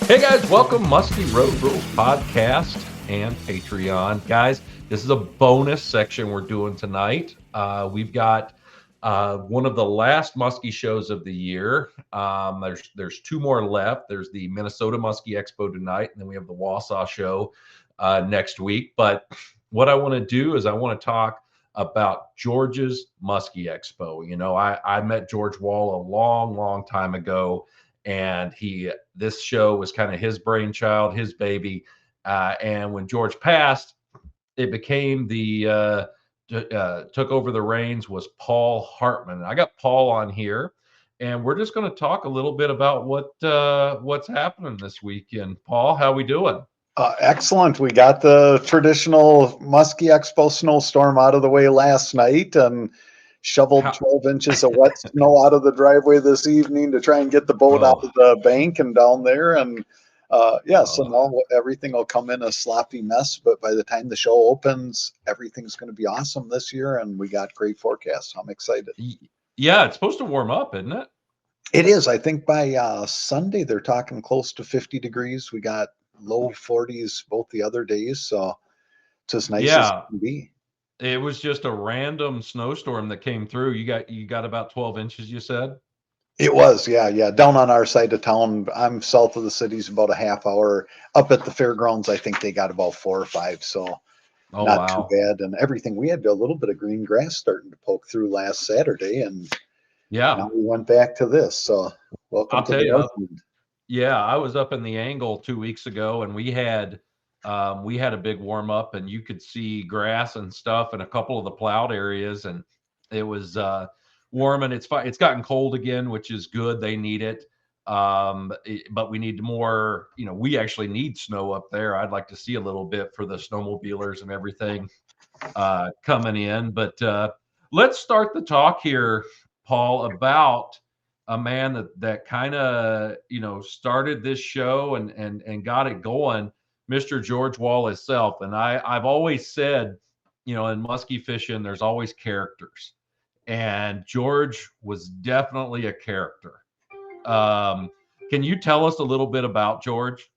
Hey guys, welcome Muskie Road Rules podcast and Patreon. Guys, this is a bonus section we're doing tonight. We've got one of the last Muskie shows of the year. There's two more left. There's the Minnesota Muskie Expo tonight, and then we have the Wausau show next week. But what I want to do is I want to talk about George's Muskie Expo. You know, I met George Wall a long time ago, and this show was kind of his brainchild, his baby. And when George passed, it became took over the reins was Paul Hartman. And I got Paul on here, and we're just going to talk a little bit about what's happening this weekend. Paul, how we doing? Excellent. We got the traditional Muskie Expo snowstorm out of the way last night and shoveled 12 inches of wet snow out of the driveway this evening to try and get the boat out of the bank and down there. And so now everything will come in a sloppy mess. But by the time the show opens, everything's going to be awesome this year. And we got great forecasts. I'm excited. Yeah, it's supposed to warm up, isn't it? It is. I think by Sunday, they're talking close to 50 degrees. We got low 40s both the other days. So it's as nice as it can be. It was just a random snowstorm that came through. You got about 12 inches, you said? It was, yeah. Down on our side of town. I'm south of the city's about a half hour. Up at the fairgrounds, I think they got about 4 or 5. So not too bad. And everything. We had a little bit of green grass starting to poke through last Saturday. And now we went back to this. So welcome to the Northland. Yeah, I was up in the Angle 2 weeks ago, and we had a big warm up, and you could see grass and stuff in a couple of the plowed areas, and it was warm, and it's gotten cold again, which is good. They need it. But we need more, we actually need snow up there. I'd like to see a little bit for the snowmobilers and everything coming in. But let's start the talk here, Paul, about a man that kind of, started this show and got it going, Mr. George Wall himself. And I've always said, in muskie fishing, there's always characters. And George was definitely a character. Can you tell us a little bit about George?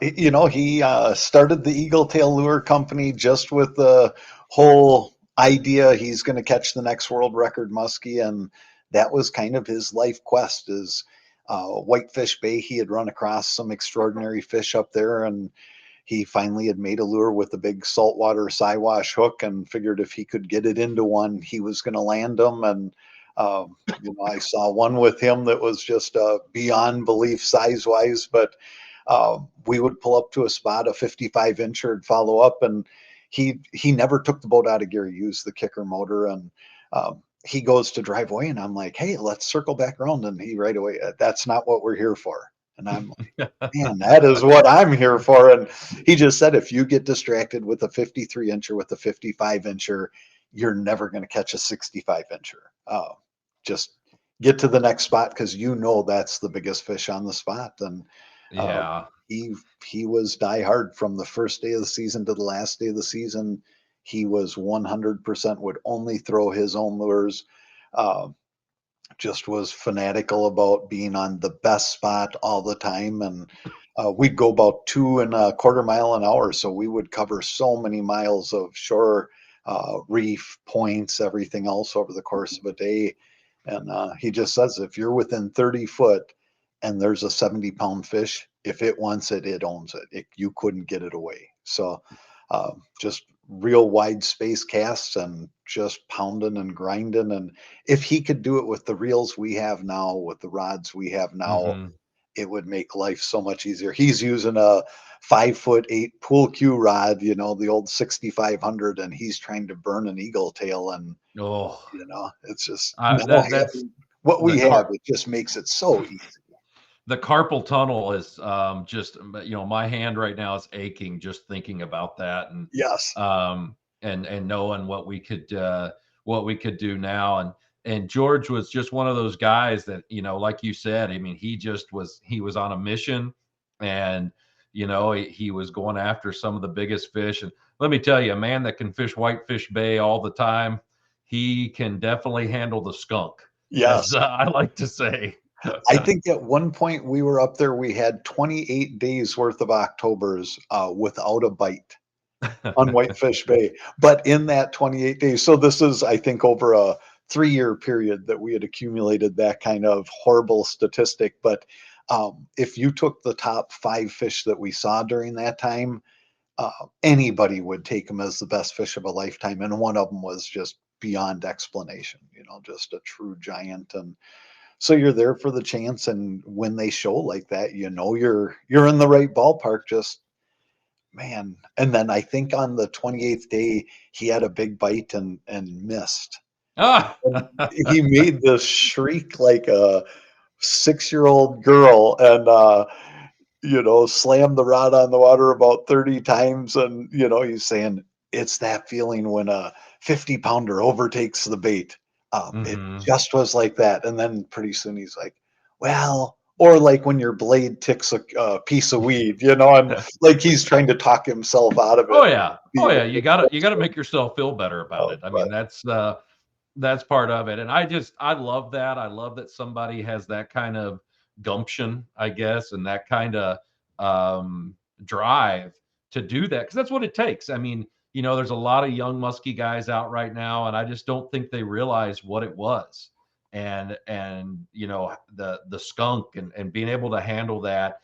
He started the Eagle Tail Lure Company just with the whole idea he's going to catch the next world record muskie, and that was kind of his life quest. Is Whitefish Bay. He had run across some extraordinary fish up there, and he finally had made a lure with a big saltwater Siwash hook and figured if he could get it into one, he was going to land them. And I saw one with him that was just beyond belief size-wise, but we would pull up to a spot, a 55-incher, and follow up, and he never took the boat out of gear. He used the kicker motor, and he goes to drive away, and I'm like, hey, let's circle back around. And he right away, that's not what we're here for. And I'm like, man, that is what I'm here for. And he just said, if you get distracted with a 53-incher, with a 55-incher, you're never going to catch a 65-incher. Just get to the next spot, because that's the biggest fish on the spot. And he was die hard from the first day of the season to the last day of the season. He was 100%, would only throw his own lures. Just was fanatical about being on the best spot all the time. And we'd go about 2.25 miles an hour. So we would cover so many miles of shore, reef, points, everything else over the course of a day. And he just says, if you're within 30 foot and there's a 70-pound fish, if it wants it, it owns it. You couldn't get it away. So just real wide space casts and just pounding and grinding. And if he could do it with the reels we have now, with the rods we have now, it would make life so much easier. He's using a 5'8" pool cue rod, the old 6500, and he's trying to burn an eagle tail. And it's just that's what we have. It just makes it so easy. The carpal tunnel is just, my hand right now is aching just thinking about that. And yes, and knowing what we could do now. And George was just one of those guys that, like you said, I mean, he was on a mission, and, he was going after some of the biggest fish. And let me tell you, a man that can fish Whitefish Bay all the time, he can definitely handle the skunk. Yes. As I like to say. I think at one point we were up there, we had 28 days worth of Octobers without a bite on Whitefish Bay. But in that 28 days, so this is, I think, over a 3-year period that we had accumulated that kind of horrible statistic. But if you took the top 5 fish that we saw during that time, uh, anybody would take them as the best fish of a lifetime. And one of them was just beyond explanation, just a true giant. And so you're there for the chance. And when they show like that, you're in the right ballpark. Just man. And then I think on the 28th day, he had a big bite and missed. Ah! And he made this shriek like a 6-year-old girl, and slammed the rod on the water about 30 times. And he's saying it's that feeling when a 50-pounder overtakes the bait. It Mhm. just was like that. And then pretty soon he's like, well, or like when your blade ticks a piece of weed, and like he's trying to talk himself out of Oh, it. yeah. Oh, Being yeah, a you big gotta you fish. gotta make yourself feel better about it. I mean, But that's part of it, and I love that. I love that somebody has that kind of gumption, I guess, and that kinda, drive to do that because that's what it takes. I mean, there's a lot of young muskie guys out right now, and I just don't think they realize what it was. And the skunk and being able to handle that,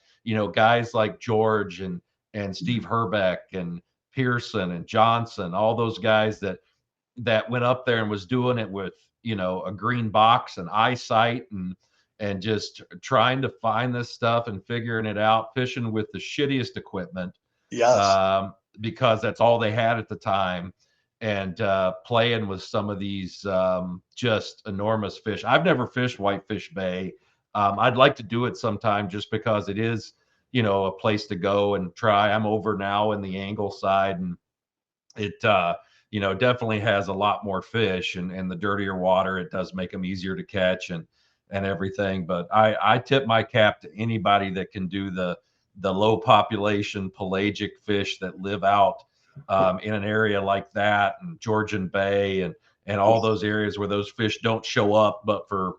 guys like George and Steve Herbeck and Pearson and Johnson, all those guys that went up there and was doing it with a green box and eyesight and just trying to find this stuff and figuring it out, fishing with the shittiest equipment, yes, because that's all they had at the time, and playing with some of these just enormous fish. I've never fished Whitefish Bay. I'd like to do it sometime just because it is a place to go and try. I'm over now in the angle side, and it definitely has a lot more fish, and the dirtier water, it does make them easier to catch and everything. But I tip my cap to anybody that can do the low population pelagic fish that live out in an area like that, and Georgian Bay, and all those areas where those fish don't show up but for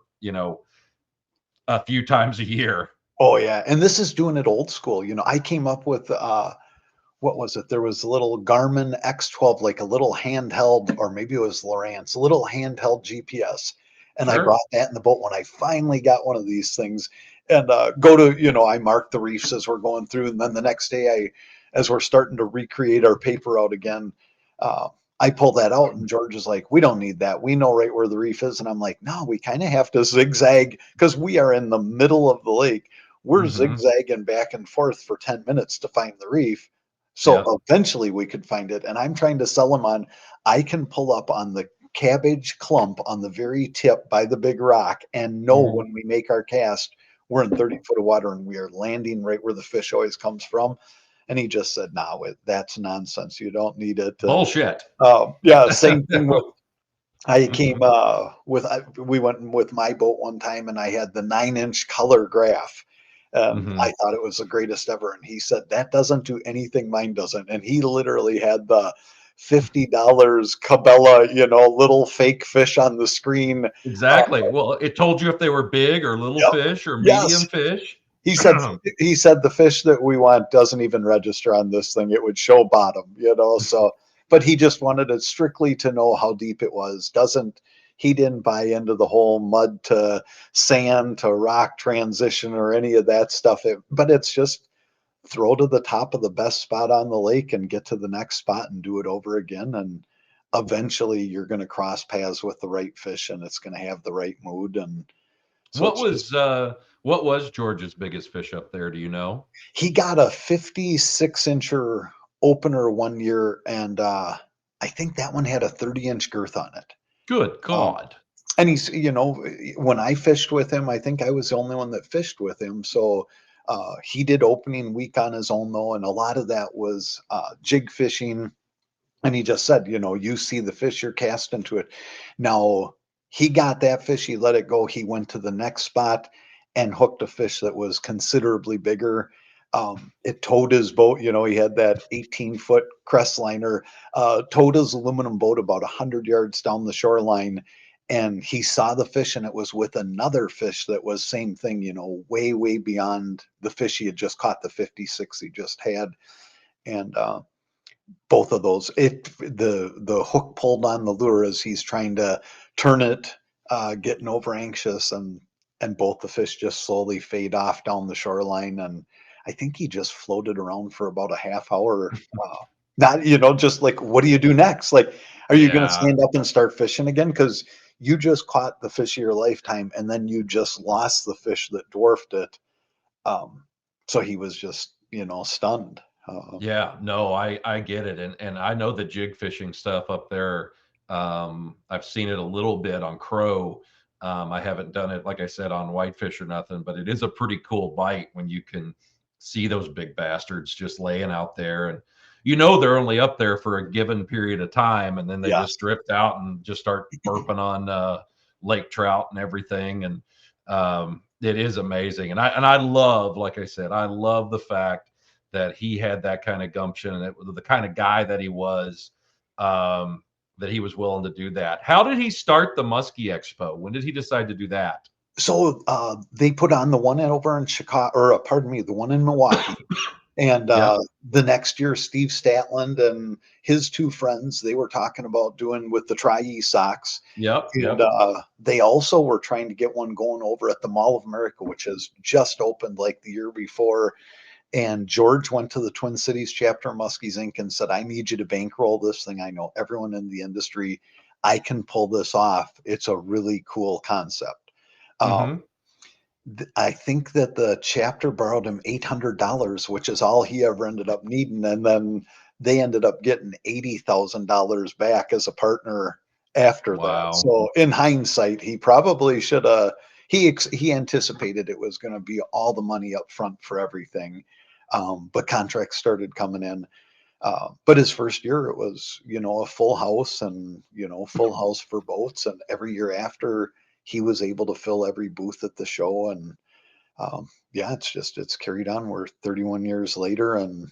a few times a year. oh yeah, and this is doing it old school. I came up with what was it? There was a little Garmin X12, like a little handheld, or maybe it was Lowrance, a little handheld GPS. And I Sure. brought that in the boat when I finally got one of these things. And go to, I mark the reefs as we're going through. And then the next day, as we're starting to recreate our paper out again, uh, I pull that out, and George is like, we don't need that. We know right where the reef is. And I'm like, no, we kind of have to zigzag because we are in the middle of the lake. We're Hmm. zigzagging back and forth for 10 minutes to find the reef. So Yeah. eventually we could find it. And I'm trying to sell them on, I can pull up on the cabbage clump on the very tip by the big rock and know Hmm. when we make our cast, we're in 30 foot of water and we are landing right where the fish always comes from. And he just said, no, that's nonsense. You don't need it. And Bullshit. yeah, same thing with, I came Hmm. we went with my boat one time and I had the 9-inch color graph. And I Hmm. thought it was the greatest ever. And he said, that doesn't do anything mine doesn't. And he literally had the $50 Cabela, little fake fish on the screen. Exactly. Well, it told you if they were big or little Yep. fish or Yes. medium fish. He said he said the fish that we want doesn't even register on this thing. It would show bottom, so but he just wanted it strictly to know how deep it was. Doesn't He didn't buy into the whole mud to sand to rock transition or any of that stuff. But it's just throw to the top of the best spot on the lake and get to the next spot and do it over again. And eventually you're going to cross paths with the right fish and it's going to have the right mood. And so What it's just, was uh what was George's biggest fish up there? Do you know? he got a 56-incher opener one year, and I think that one had a 30-inch girth on it. Good Um, God. and he's, when I fished with him, I think I was the only one that fished with him. So he did opening week on his own, though, and a lot of that was jig fishing. And he just said, you see the fish, you're casting to it. Now, he got that fish, he let it go. He went to the next spot and hooked a fish that was considerably bigger. It towed his boat. He had that 18-foot crest liner, towed his aluminum boat about 100 yards down the shoreline. and he saw the fish, and it was with another fish that was same thing, way, way beyond the fish he had just caught, the 56 he just had. And both of those, the hook pulled on the lure as he's trying to turn it, getting over anxious, and both the fish just slowly fade off down the shoreline. And I think he just floated around for about a half hour. Not, just like, what do you do next? Like, are you going to Yeah. stand up and start fishing again? Because you just caught the fish of your lifetime, and then you just lost the fish that dwarfed it. So he was just, stunned. Yeah, no, I get it, and I know the jig fishing stuff up there. I've seen it a little bit on crow. I haven't done it, like I said, on whitefish or nothing, but it is a pretty cool bite when you can see those big bastards just laying out there, and they're only up there for a given period of time, and then they Yes. just drift out and just start burping on lake trout and everything, and it is amazing. And I love, like I said, I love the fact that he had that kind of gumption, and it was the kind of guy that he was, that he was willing to do that. How did he start the Muskie Expo? When did he decide to do that? So they put on the one over in Chicago, or pardon me, the one in Milwaukee. And Yep, the next year, Steve Statland and his two friends, they were talking about doing with the Tri-E socks. yep, And yep. they also were trying to get one going over at the Mall of America, which has just opened like the year before. And George went to the Twin Cities chapter of Muskies Inc. and said, I need you to bankroll this thing. I know everyone in the industry. I can pull this off. It's a really cool concept. Um, Hmm. I think that the chapter borrowed him $800, which is all he ever ended up needing, and then they ended up getting $80,000 back as a partner after that. Wow. So in hindsight, he probably should have. He anticipated it was going to be all the money up front for everything, but contracts started coming in. But his first year, it was, a full house, and, full house for boats. And every year after, he was able to fill every booth at the show. And yeah, it's carried on. We're 31 years later, and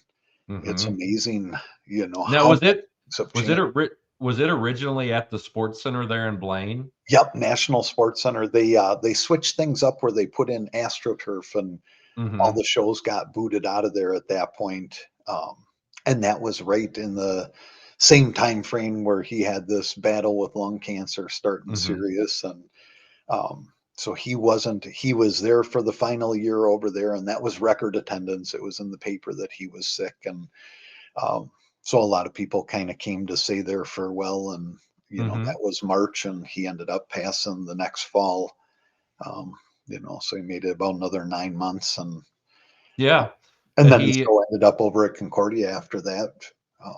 it's Hmm. amazing, Now, how much things have was it changed. was it originally at the Sports Center there in Blaine? Yep, National Sports Center. They switched things up where they put in AstroTurf, and all Hmm. the shows got booted out of there at that point. And that was right in the same time frame where he had this battle with lung cancer starting Hmm. serious. And so he was there for the final year over there, and that was record attendance. It was in the paper that he was sick. And um, so a lot of people kind of came to say their farewell. And that Hmm. was March, and he ended up passing the next fall. um, so he made it about another 9 months. Yeah. And then the He show ended up over at Concordia after that.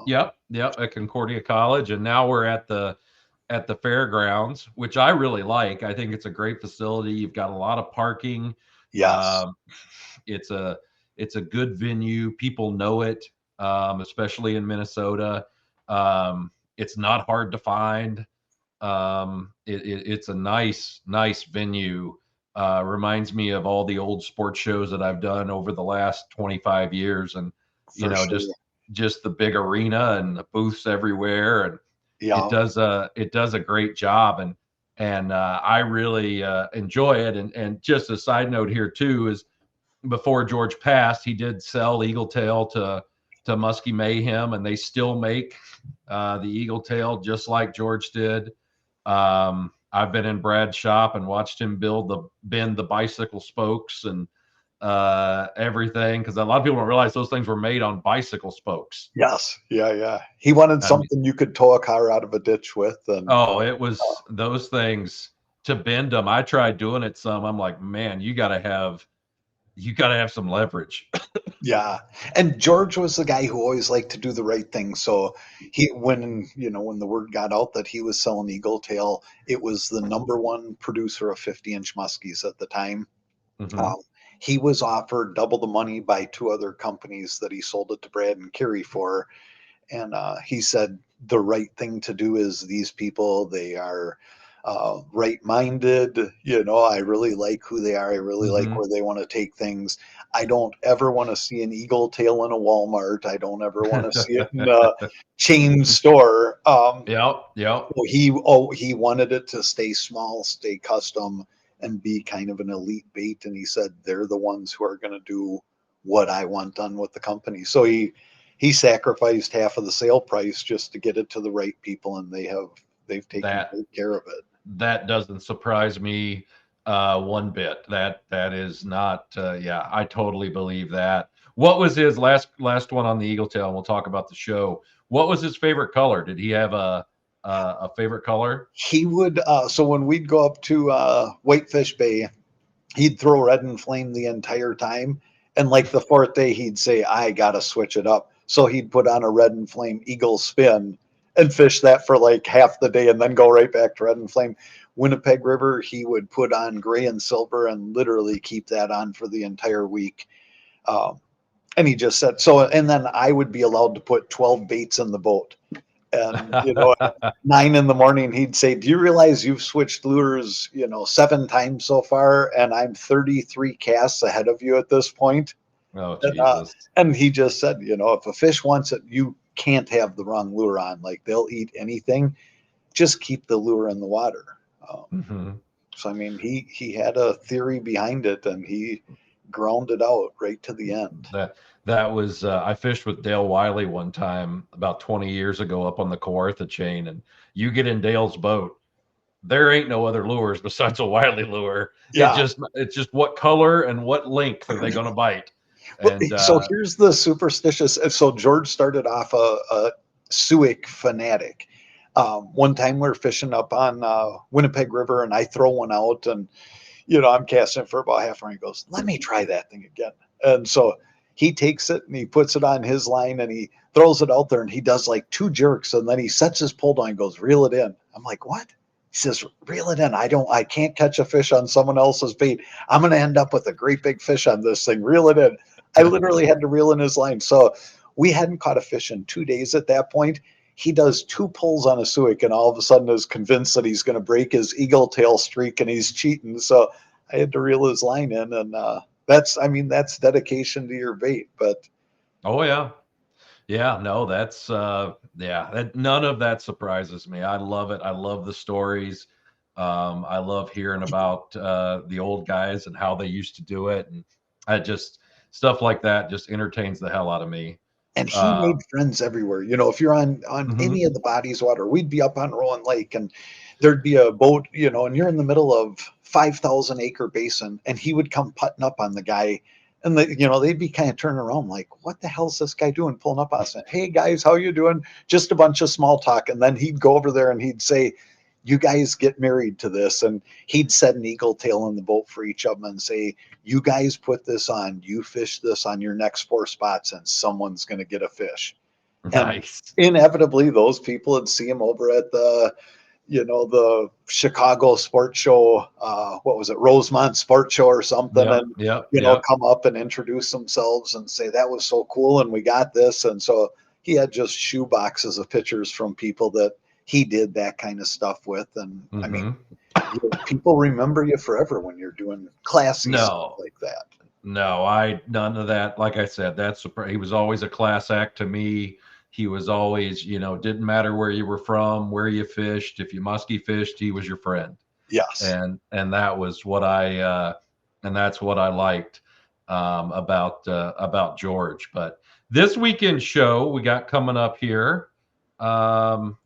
Yep, yep, at Concordia College, and now we're at the fairgrounds, which I really like. I think it's a great facility. You've got a lot of parking. Yes. Um, it's a good venue. People know it, especially in Minnesota. It's not hard to find. It's a nice venue. Reminds me of all the old sports shows that I've done over the last 25 years, and For sure. just the big arena and the booths everywhere, and Yeah. it does a great job, and I really enjoy it. And just a side note here too is before George passed, he did sell Eagle Tail to Muskie Mayhem, and they still make the Eagle Tail just like George did. I've been in Brad's shop and watched him bend the bicycle spokes and everything, because a lot of people don't realize those things were made on bicycle spokes. Yes. Yeah. Yeah. He wanted I mean, something you could tow a car out of a ditch with. And oh, it was those things to bend them. I tried doing it some. I'm like, man, you got to have some leverage. yeah. And George was the guy who always liked to do the right thing. So when the word got out that he was selling Eagle Tail, it was the number one producer of 50-inch muskies at the time. Hmm. Um, he was offered double the money by two other companies that he sold it to Brad and Kerry for. And he said the right thing to do is these people, they are right-minded. I really like who they are. I really like Hmm. where they want to take things. I don't ever want to see an eagle tail in a Walmart. I don't ever want to see it in a chain store. Yep, yep. So he wanted it to stay small, stay custom, and be kind of an elite bait. And he said they're the ones who are going to do what I want done with the company. So he sacrificed half of the sale price just to get it to the right people, and they've taken That great care of it. that doesn't surprise me one bit. That is not. Yeah, I totally believe that. What was his last one on the Eagle Tail? And we'll talk about the show. What was his favorite color? Did he have a favorite color? He would so when we'd go up to Whitefish Bay, he'd throw red and flame the entire time. And like the fourth day, he'd say, I got to switch it up. So he'd put on a red and flame eagle spin and fish that for like half the day and then go right back to red and flame. Winnipeg River, he would put on gray and silver and literally keep that on for the entire week. Um, and he just said, so, and then I would be allowed to put 12 baits in the boat. And, at 9 in the morning, he'd say, do you realize you've switched lures, 7 times so far, and I'm 33 casts ahead of you at this point? Oh And, Jesus. and he just said, if a fish wants it, you can't have the wrong lure on. Like they'll eat anything. Just keep the lure in the water. Um, Hmm. so, I mean, he had a theory behind it, and he ground it out right to the end. That that was I fished with Dale Wiley one time about 20 years ago up on the Kawartha chain, and you get in Dale's boat, there ain't no other lures besides a Wiley lure. Yeah. It's just what color and what length are they going to bite, Well, and so here's the superstitious. So George started off a Suic fanatic. One time we are fishing up on Winnipeg River, and I throw one out, and I'm casting for about half an hour. He goes, "Let me try that thing again." And so he takes it and he puts it on his line and he throws it out there and he does like two jerks and then he sets his pull down and goes, "Reel it in." I'm like, "What?" He says, "Reel it in. I can't catch a fish on someone else's bait. I'm going to end up with a great big fish on this thing. Reel it in." I literally had to reel in his line. So we hadn't caught a fish in 2 days at that point. He does two pulls on a suic and all of a sudden is convinced that he's going to break his eagle tail streak and he's cheating. So I had to reel his line in, and that's dedication to your bait. But oh yeah, yeah, no, that's yeah, none of that surprises me. I love it. I love the stories. I love hearing about the old guys and how they used to do it, and I just stuff like that just entertains the hell out of me. and he Uh, made friends everywhere. If you're on any mhm. of the bodies of water, we'd be up on Rowan Lake, and there'd be a boat, and you're in the middle of 5,000 acre basin, and he would come putting up on the guy. And they'd be kind of turning around like, what the hell's this guy doing pulling up on us? Hey guys, how you doing? Just a bunch of small talk. And then he'd go over there and he'd say, you guys get married to this. And he'd set an eagle tail in the boat for each of them and say, you guys put this on, you fish this on your next 4 spots, and someone's going to get a fish. And Nice. inevitably, those people would see him over at the Chicago Sports Show. What was it, Rosemont Sports Show or something? Yep, And yep, yep. come up and introduce themselves and say that was so cool, and we got this. And so he had just shoe boxes of pictures from people that he did that kind of stuff with. And I mean, Hmm. people remember you forever when you're doing classy stuff No, like that. no, I none of that. Like I said, he was always a class act to me. He was always, didn't matter where you were from, where you fished. If you musky fished, he was your friend, Yes. and that was what and that's what I liked about George. But this weekend show we got coming up here um,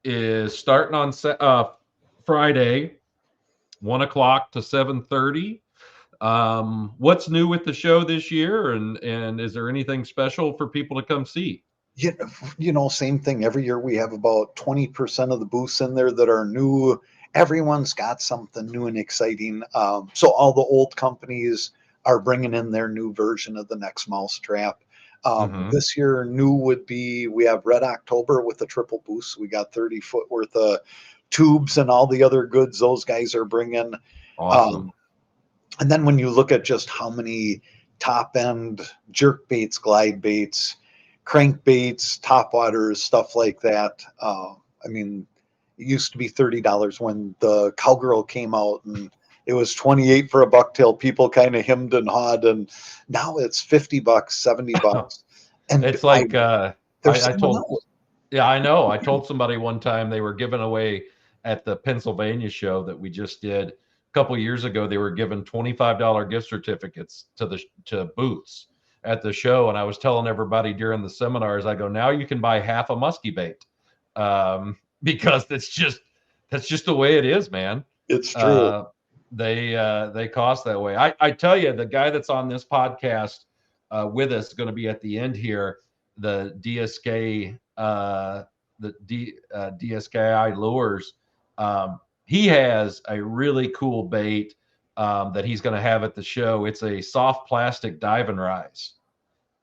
is starting on Friday, 1 o'clock to 7:30. What's new with the show this year, and is there anything special for people to come see? Same thing. Every year we have about 20% of the booths in there that are new. Everyone's got something new and exciting. So all the old companies are bringing in their new version of the next mousetrap. Hmm. This year, new would be we have Red October with the triple boost. We got 30 foot worth of tubes and all the other goods those guys are bringing. Awesome. Um, and then when you look at just how many top end jerk baits, glide baits, crankbaits, top waters, stuff like that. I mean, It used to be $30 when the Cowgirl came out, and it was 28 for a bucktail. People kind of hemmed and hawed, and now it's $50, $70. And It's like they're I selling told, out. yeah, I know. I told somebody one time they were giving away at the Pennsylvania show that we just did a couple years ago. They were giving $25 gift certificates to booths at the show, and I was telling everybody during the seminars, I go, now you can buy half a muskie bait, because that's just the way it is, man. It's true. Uh, they cost that way. I tell you, the guy that's on this podcast with us going to be at the end here, the DSK DSKI lures. He has a really cool bait that he's going to have at the show. It's a soft plastic dive and rise,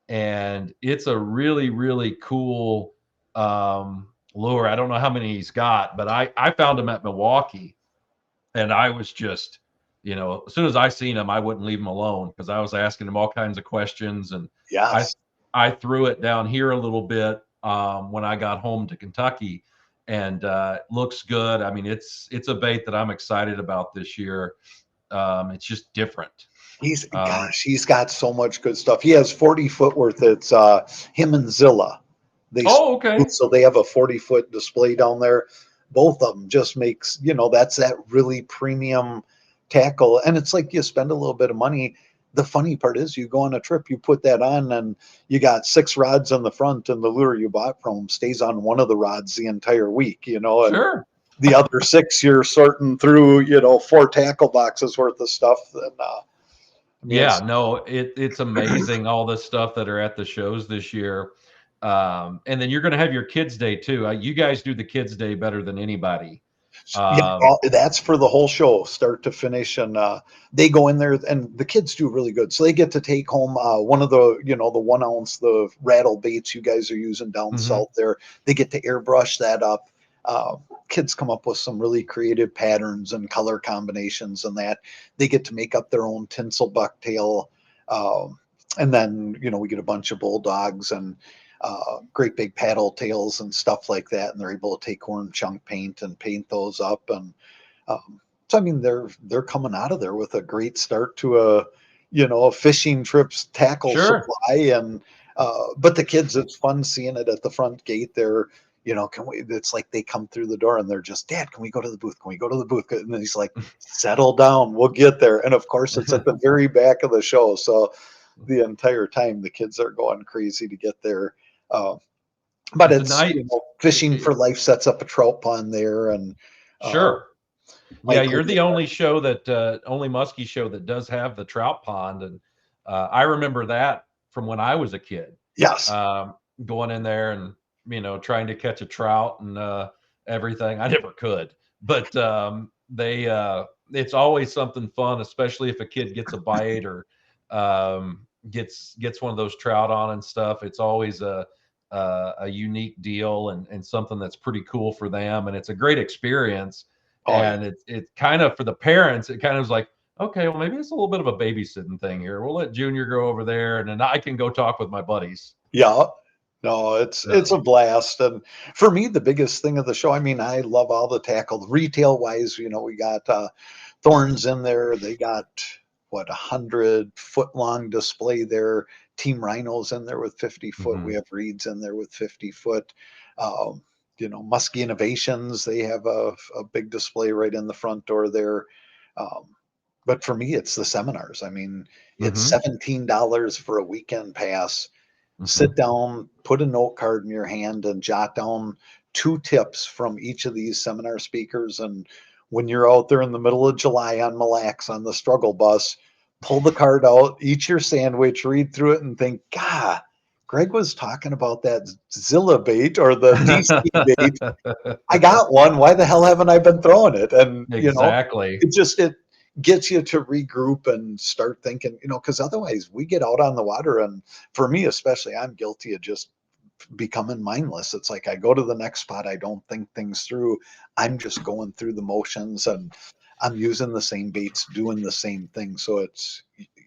and it's a really really cool lure. I don't know how many he's got, but I found him at Milwaukee, and I was just, as soon as I seen him, I wouldn't leave him alone because I was asking him all kinds of questions, and I Yes. I threw it down here a little bit when I got home to Kentucky, and looks good. I mean, it's a bait that I'm excited about this year. It's just different. Um, He's got so much good stuff. He has 40 foot worth. It's him and Zilla. They oh, okay, so they have a 40-foot display down there. Both of them just makes, that's that really premium tackle. And it's like you spend a little bit of money. The funny part is you go on a trip, you put that on, and you got 6 rods on the front, and the lure you bought from them stays on one of the rods the entire week, and sure. the other 6 you're sorting through, 4 tackle boxes worth of stuff. And I mean, Yeah, it's no, it's amazing all the stuff that are at the shows this year. And then you're going to have your kids' day too. You guys do the kids' day better than anybody. yeah, Um, that's for the whole show, start to finish, and they go in there, and the kids do really good. So they get to take home one of the, the 1 ounce, the rattle baits you guys are using down mhm. south there. They get to airbrush that up. Uh, Kids come up with some really creative patterns and color combinations, and that they get to make up their own tinsel bucktail. And then we get a bunch of bulldogs and great big paddle tails and stuff like that, and they're able to take horn chunk paint and paint those up. And so I mean, they're coming out of there with a great start to a fishing trip's tackle Sure. supply. And but the kids, it's fun seeing it at the front gate there. Can we? It's like they come through the door and they're just, Dad, can we go to the booth? Can we go to the booth? And he's like, settle down, we'll get there. And of course, it's at the very back of the show, so the entire time the kids are going crazy to get there. Uh, but it's, Tonight, Fishing for Life sets up a trout pond there, and uh, sure. Yeah, Michael. you're the only show that only Muskie show that does have the trout pond, and I remember that from when I was a kid, Yes. going in there and trying to catch a trout and everything. I never could, but they it's always something fun, especially if a kid gets a bite or gets one of those trout on and stuff. It's always a unique deal and something that's pretty cool for them, and it's a great experience. Oh yeah. And it kind of, for the parents, it kind of was like, okay, well, maybe it's a little bit of a babysitting thing here. We'll let Junior go over there, and then I can go talk with my buddies. Yeah. No, it's a So, blast. And for me, the biggest thing of the show, I mean, I love all the tackle. Retail wise, we got Thorns in there. They got what, 100-foot long display there. Team Rhinos in there with 50-foot. We mhm. have Reeds in there with 50-foot. Um, Muskie Innovations, they have a big display right in the front door there. Um, but for me, it's the seminars. I mean, it's Mhm. $17 for a weekend pass. Sit Mhm. down, put a note card in your hand, and jot down 2 tips from each of these seminar speakers. And when you're out there in the middle of July on Mille Lacs on the struggle bus, pull the card out, eat your sandwich, read through it, and think, God, Gregg was talking about that Zilla bait or the DC bait. I got one. Why the hell haven't I been throwing it? And Exactly. it gets you to regroup and start thinking, because otherwise we get out on the water, and for me especially, I'm guilty of just becoming mindless. It's like I go to the next spot, I don't think things through. I'm just going through the motions, and I'm using the same baits, doing the same thing. So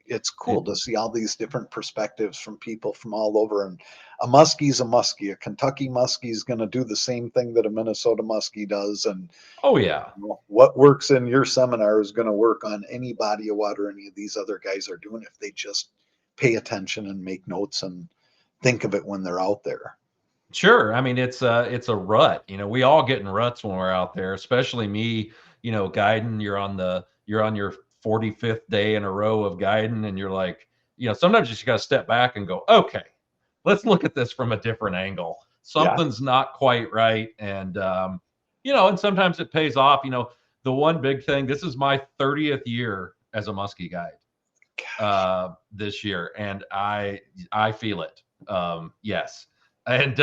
it's cool to see all these different perspectives from people from all over. And a muskie's a muskie. A Kentucky muskie is going to do the same thing that a Minnesota muskie does. And Oh yeah. what works in your seminar is going to work on any body of water any of these other guys are doing if they just pay attention and make notes and think of it when they're out there. Sure. I mean, it's a rut. We all get in ruts when we're out there, especially me, guiding. You're on your 45th day in a row of guiding, and you're like, sometimes you just got to step back and go, okay, let's look at this from a different angle. Yeah. Something's not quite right. And and sometimes it pays off. The one big thing, this is my 30th year as a muskie guide this year, and I feel it. Yes. And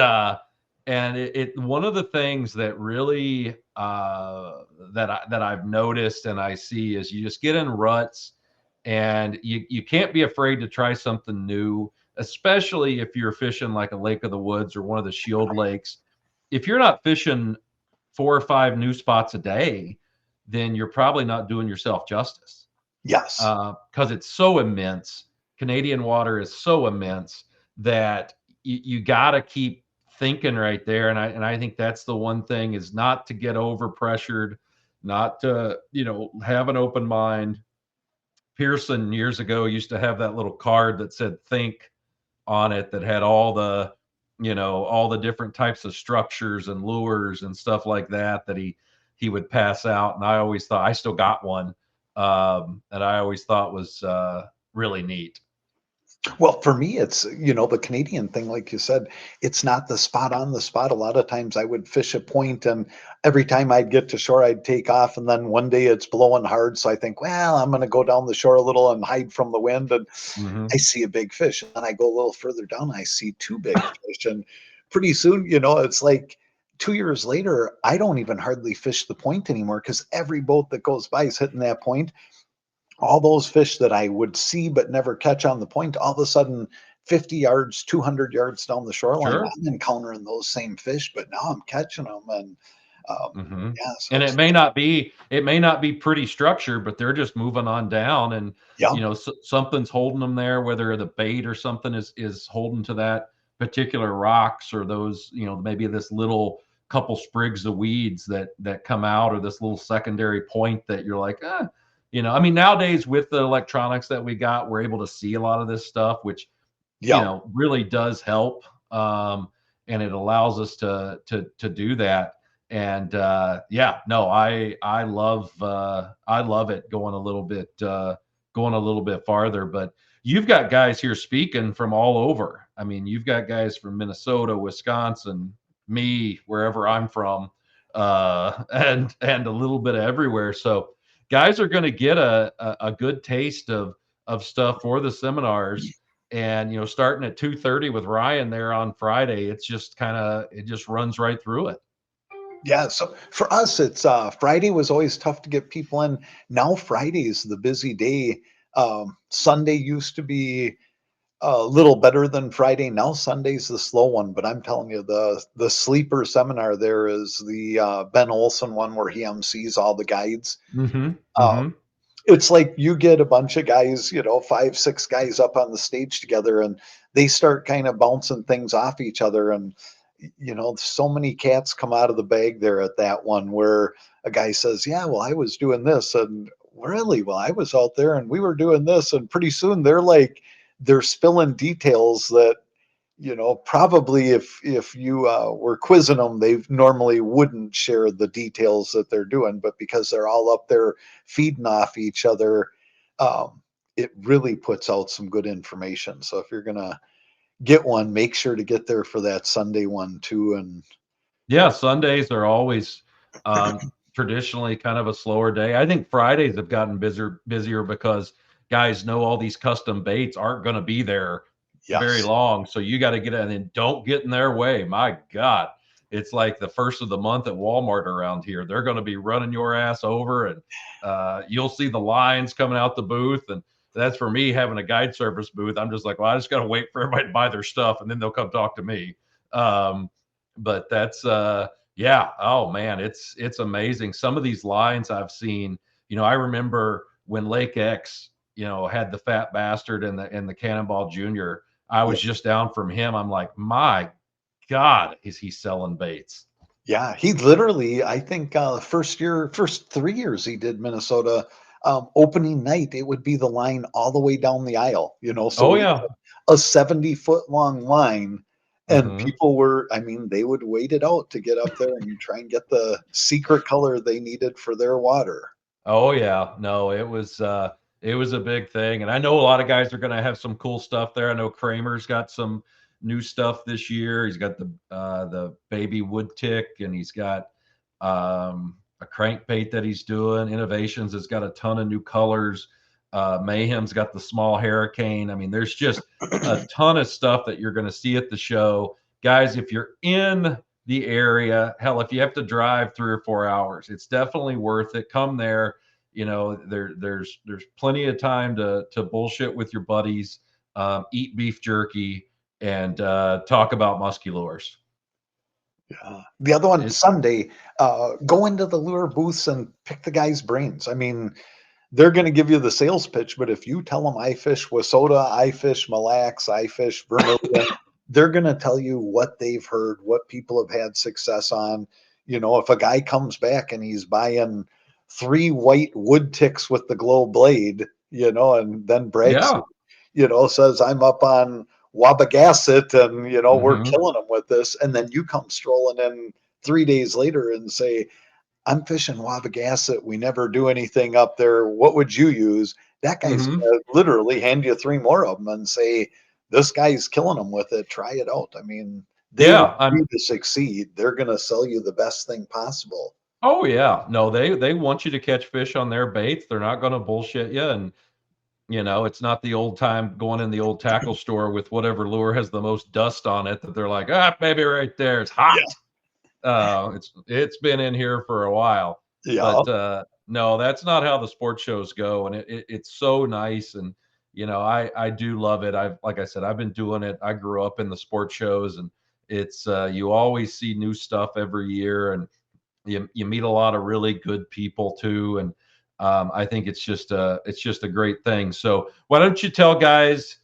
it one of the things that really that I've noticed and I see is you just get in ruts, and you can't be afraid to try something new, especially if you're fishing like a Lake of the Woods or one of the shield lakes. If you're not fishing 4 or 5 new spots a day, then you're probably not doing yourself justice. Yes. Because it's so immense. Canadian water is so immense that you got to keep thinking right there. And I think that's the one thing, is not to get over pressured, not to have an open mind. Pearson years ago used to have that little card that said "think" on it, that had all the different types of structures and lures and stuff like that he would pass out. And I always thought, I still got one, that I always thought was really neat. Well, for me, it's, the Canadian thing, like you said, it's not the spot on the spot. A lot of times I would fish a point, and every time I'd get to shore, I'd take off. And then one day it's blowing hard. So I think, well, I'm going to go down the shore a little and hide from the wind. And Mm-hmm. I see a big fish. And then I go a little further down, and I see 2 big fish. And pretty soon, it's like 2 years later, I don't even hardly fish the point anymore because every boat that goes by is hitting that point. All those fish that I would see but never catch on the point, all of a sudden, 50 yards, 200 yards down the shoreline, Sure. I'm encountering those same fish, but now I'm catching them. And Mm-hmm. yeah, so And it's, it may not be pretty structured, but they're just moving on down, and yeah, something's holding them there, whether the bait or something is holding to that particular rocks, or those, maybe this little couple sprigs of weeds that come out, or this little secondary point that you're like, I mean, nowadays with the electronics that we got, we're able to see a lot of this stuff, which yeah, really does help. And it allows us to do that. And yeah, no, I love it going a little bit farther. But you've got guys here speaking from all over. I mean, you've got guys from Minnesota, Wisconsin, me, wherever I'm from, and a little bit of everywhere. So guys are going to get a good taste of stuff for the seminars. And starting at 2:30 with Ryan there on Friday, it just runs right through it. yeah. So for us, it's Friday was always tough to get people in. Now Friday is the busy day. Sunday used to be a little better than Friday. Now Sunday's the slow one, but I'm telling you, the sleeper seminar there is the Ben Olson one where he MCs all the guides. Mm-hmm. Uh, Mm-hmm. it's like you get a bunch of guys, 5, 6 guys up on the stage together, and they start kind of bouncing things off each other. And, so many cats come out of the bag there at that one where a guy says, yeah, well, I was doing this. And really, well, I was out there and we were doing this. And pretty soon they're spilling details that, probably if you were quizzing them, they normally wouldn't share the details that they're doing, but because they're all up there feeding off each other, it really puts out some good information. So if you're gonna get one, make sure to get there for that Sunday one too. And Yeah, Sundays are always traditionally kind of a slower day. I think Fridays have gotten busier because guys know all these custom baits aren't going to be there very yes, long. So you got to get in and don't get in their way. My God, it's like the first of the month at Walmart around here. They're going to be running your ass over, and you'll see the lines coming out the booth. And that's for me having a guide service booth. I'm just like, well, I just got to wait for everybody to buy their stuff, and then they'll come talk to me. But that's yeah, oh man, it's amazing. Some of these lines I've seen, I remember when Lake X had the Fat Bastard and the Cannonball Junior. I Yeah. was just down from him. I'm like, my God, is he selling baits? Yeah, he literally, I think, first 3 years he did Minnesota, opening night, it would be the line all the way down the aisle, so Oh we yeah. had a 70-foot long line, and Hmm. people were, I mean, they would wait it out to get up there and try and get the secret color they needed for their water. Oh yeah, no, it was a big thing, and I know a lot of guys are going to have some cool stuff there. I know Kramer's got some new stuff this year. He's got the baby wood tick, and he's got a crankbait that he's doing. Innovations has got a ton of new colors. Mayhem's got the small hurricane. I mean, there's just a ton of stuff that you're going to see at the show, guys. If you're in the area, hell, if you have to drive 3 or 4 hours, it's definitely worth it. Come there. There's plenty of time to bullshit with your buddies, eat beef jerky, and talk about musky lures. Yeah. The other one, It, Sunday, go into the lure booths and pick the guy's brains. I mean, they're going to give you the sales pitch, but if you tell them I fish Wasota, I fish Mille Lacs, I fish Vermilion, they're going to tell you what they've heard, what people have had success on. If a guy comes back and he's buying 3 white wood ticks with the glow blade, and then brags, yeah. says I'm up on Wabagasset and, we're Hmm. killing them with this. And then you come strolling in 3 days later and say, I'm fishing Wabagasset. We never do anything up there. What would you use? That guy's Hmm. gonna literally hand you 3 more of them and say, "This guy's killing them with it. Try it out." I mean, they want Yeah. I'm you to succeed. They're gonna sell you the best thing possible. Oh yeah. No, they want you to catch fish on their baits. They're not going to bullshit you. And it's not the old time going in the old tackle store with whatever lure has the most dust on it that they're like, baby, right there, it's Yeah, hot. It's been in here for a while. yeah, But no, that's not how the sports shows go. And it's so nice. And I do love it. I've Like I said, I've been doing it. I grew up in the sports shows, and it's you always see new stuff every year, and you meet a lot of really good people too. And I think it's just a great thing. So why don't you tell guys,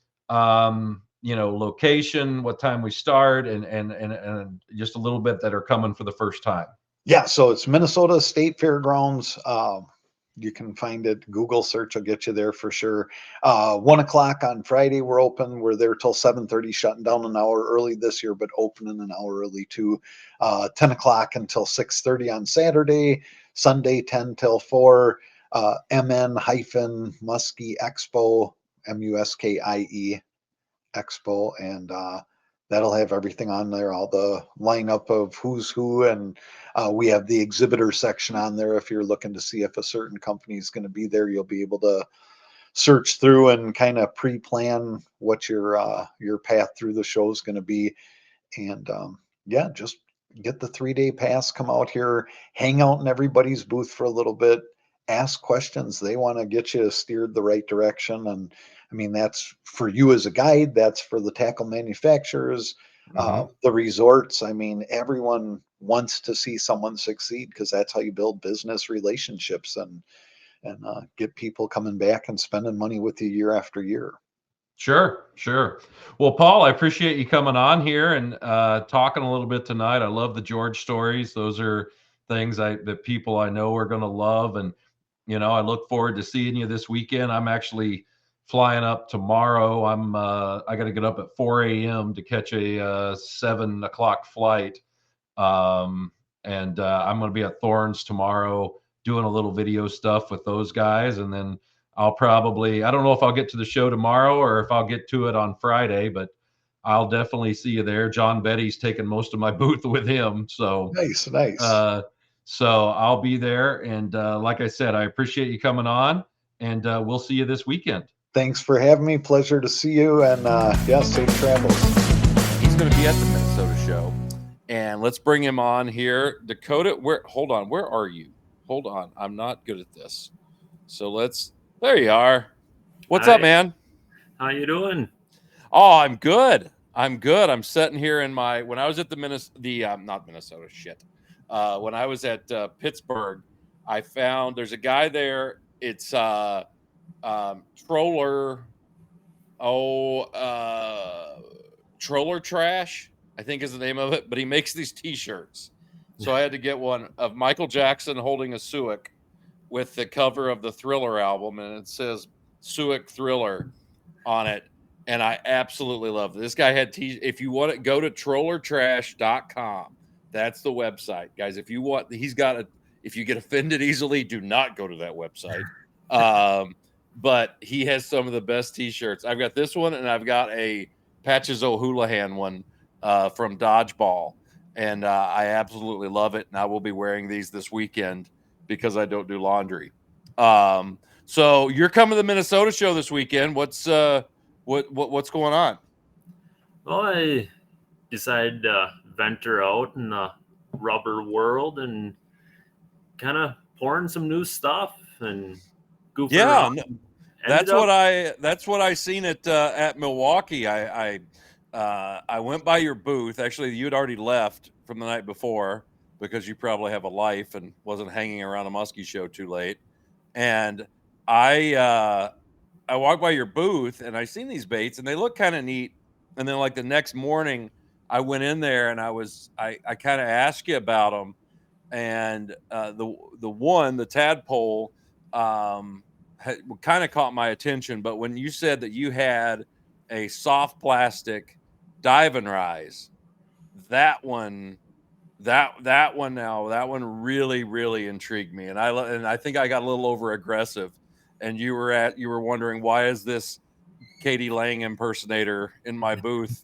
location, what time we start, and just a little bit that are coming for the first time. yeah. So it's Minnesota State Fairgrounds. You can find it. Google search will get you there for sure. 1 o'clock on Friday, we're open. We're there till 7:30, shutting down an hour early this year, but opening an hour early too. 10 o'clock until 6:30 on Saturday. Sunday 10 till 4. MN hyphen Muskie Expo, Muskie Expo, and that'll have everything on there, all the lineup of who's who, and we have the exhibitor section on there. If you're looking to see if a certain company is going to be there, you'll be able to search through and kind of pre-plan what your path through the show is going to be. And yeah, just get the 3 day pass, come out here, hang out in everybody's booth for a little bit, ask questions. They want to get you steered the right direction. And I mean, that's for you as a guide, that's for the tackle manufacturers, Hmm. the resorts. I mean, everyone wants to see someone succeed because that's how you build business relationships and get people coming back and spending money with you year after year. Sure, sure. Well, Paul, I appreciate you coming on here and talking a little bit tonight. I love the George stories. Those are things that people I know are going to love, and I look forward to seeing you this weekend. I'm actually flying up tomorrow. I got to get up at 4 a.m. to catch a 7 o'clock flight, and I'm going to be at Thorns tomorrow doing a little video stuff with those guys, and then I don't know if I'll get to the show tomorrow or if I'll get to it on Friday, but I'll definitely see you there. John Betty's taking most of my booth with him. Nice, nice. Uh, so I'll be there. And like I said, I appreciate you coming on, and we'll see you this weekend. Thanks for having me. Pleasure to see you. And yeah, safe travels. He's going to be at the Minnesota show. And let's bring him on here. Dakota, hold on, where are you? Hold on. I'm not good at this. So there you are. What's up, Hi, man? how you doing? Oh, I'm good. I'm good. I'm sitting here when I was at not Minnesota, shit. When I was at Pittsburgh, I found there's a guy there. It's Troller. Oh, Troller Trash, I think is the name of it. But he makes these T-shirts, so I had to get one of Michael Jackson holding a Suic with the cover of the Thriller album, and it says Suic Thriller on it. And I absolutely love it. This guy had if you want it, go to trollertrash.com. That's the website, guys. If you want, if you get offended easily, do not go to that website. But he has some of the best T-shirts. I've got this one, and I've got a Patches O'Houlihan one from Dodgeball, and I absolutely love it. And I will be wearing these this weekend because I don't do laundry. So you're coming to the Minnesota show this weekend. What's going on? Well, I decided to venture out in the rubber world and kind of pouring some new stuff and goofing around. No, that's what I seen at Milwaukee. I went by your booth. Actually, you'd already left from the night before because you probably have a life and wasn't hanging around a Muskie show too late. And I walked by your booth and I seen these baits and they look kind of neat. And then like the next morning, I went in there and I kind of asked you about them. And the tadpole, kind of caught my attention. But when you said that you had a soft plastic dive and rise, that one really, really intrigued me. And I think I got a little over aggressive. And you were wondering, why is this Katie Lang impersonator in my booth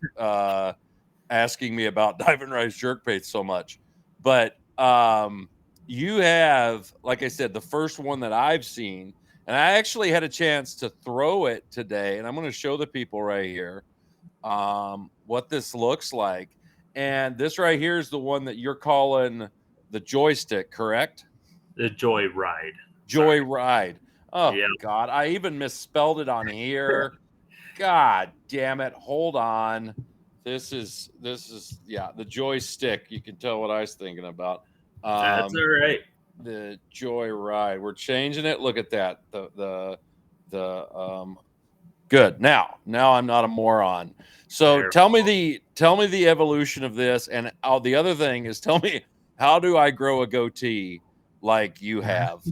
asking me about dive and rise jerkbaits so much? But you have, like I said, the first one that I've seen, and I actually had a chance to throw it today, and I'm going to show the people right here what this looks like. And this right here is the one that you're calling the joystick, correct? The Joyride. Joyride. Oh, yep. God. I even misspelled it on here. God damn it. Hold on. This is the joystick. You can tell what I was thinking about. That's all right. The Joyride. We're changing it. Look at that. Good. Now I'm not a moron. So tell me the evolution of this. And the other thing is, tell me, how do I grow a goatee like you have?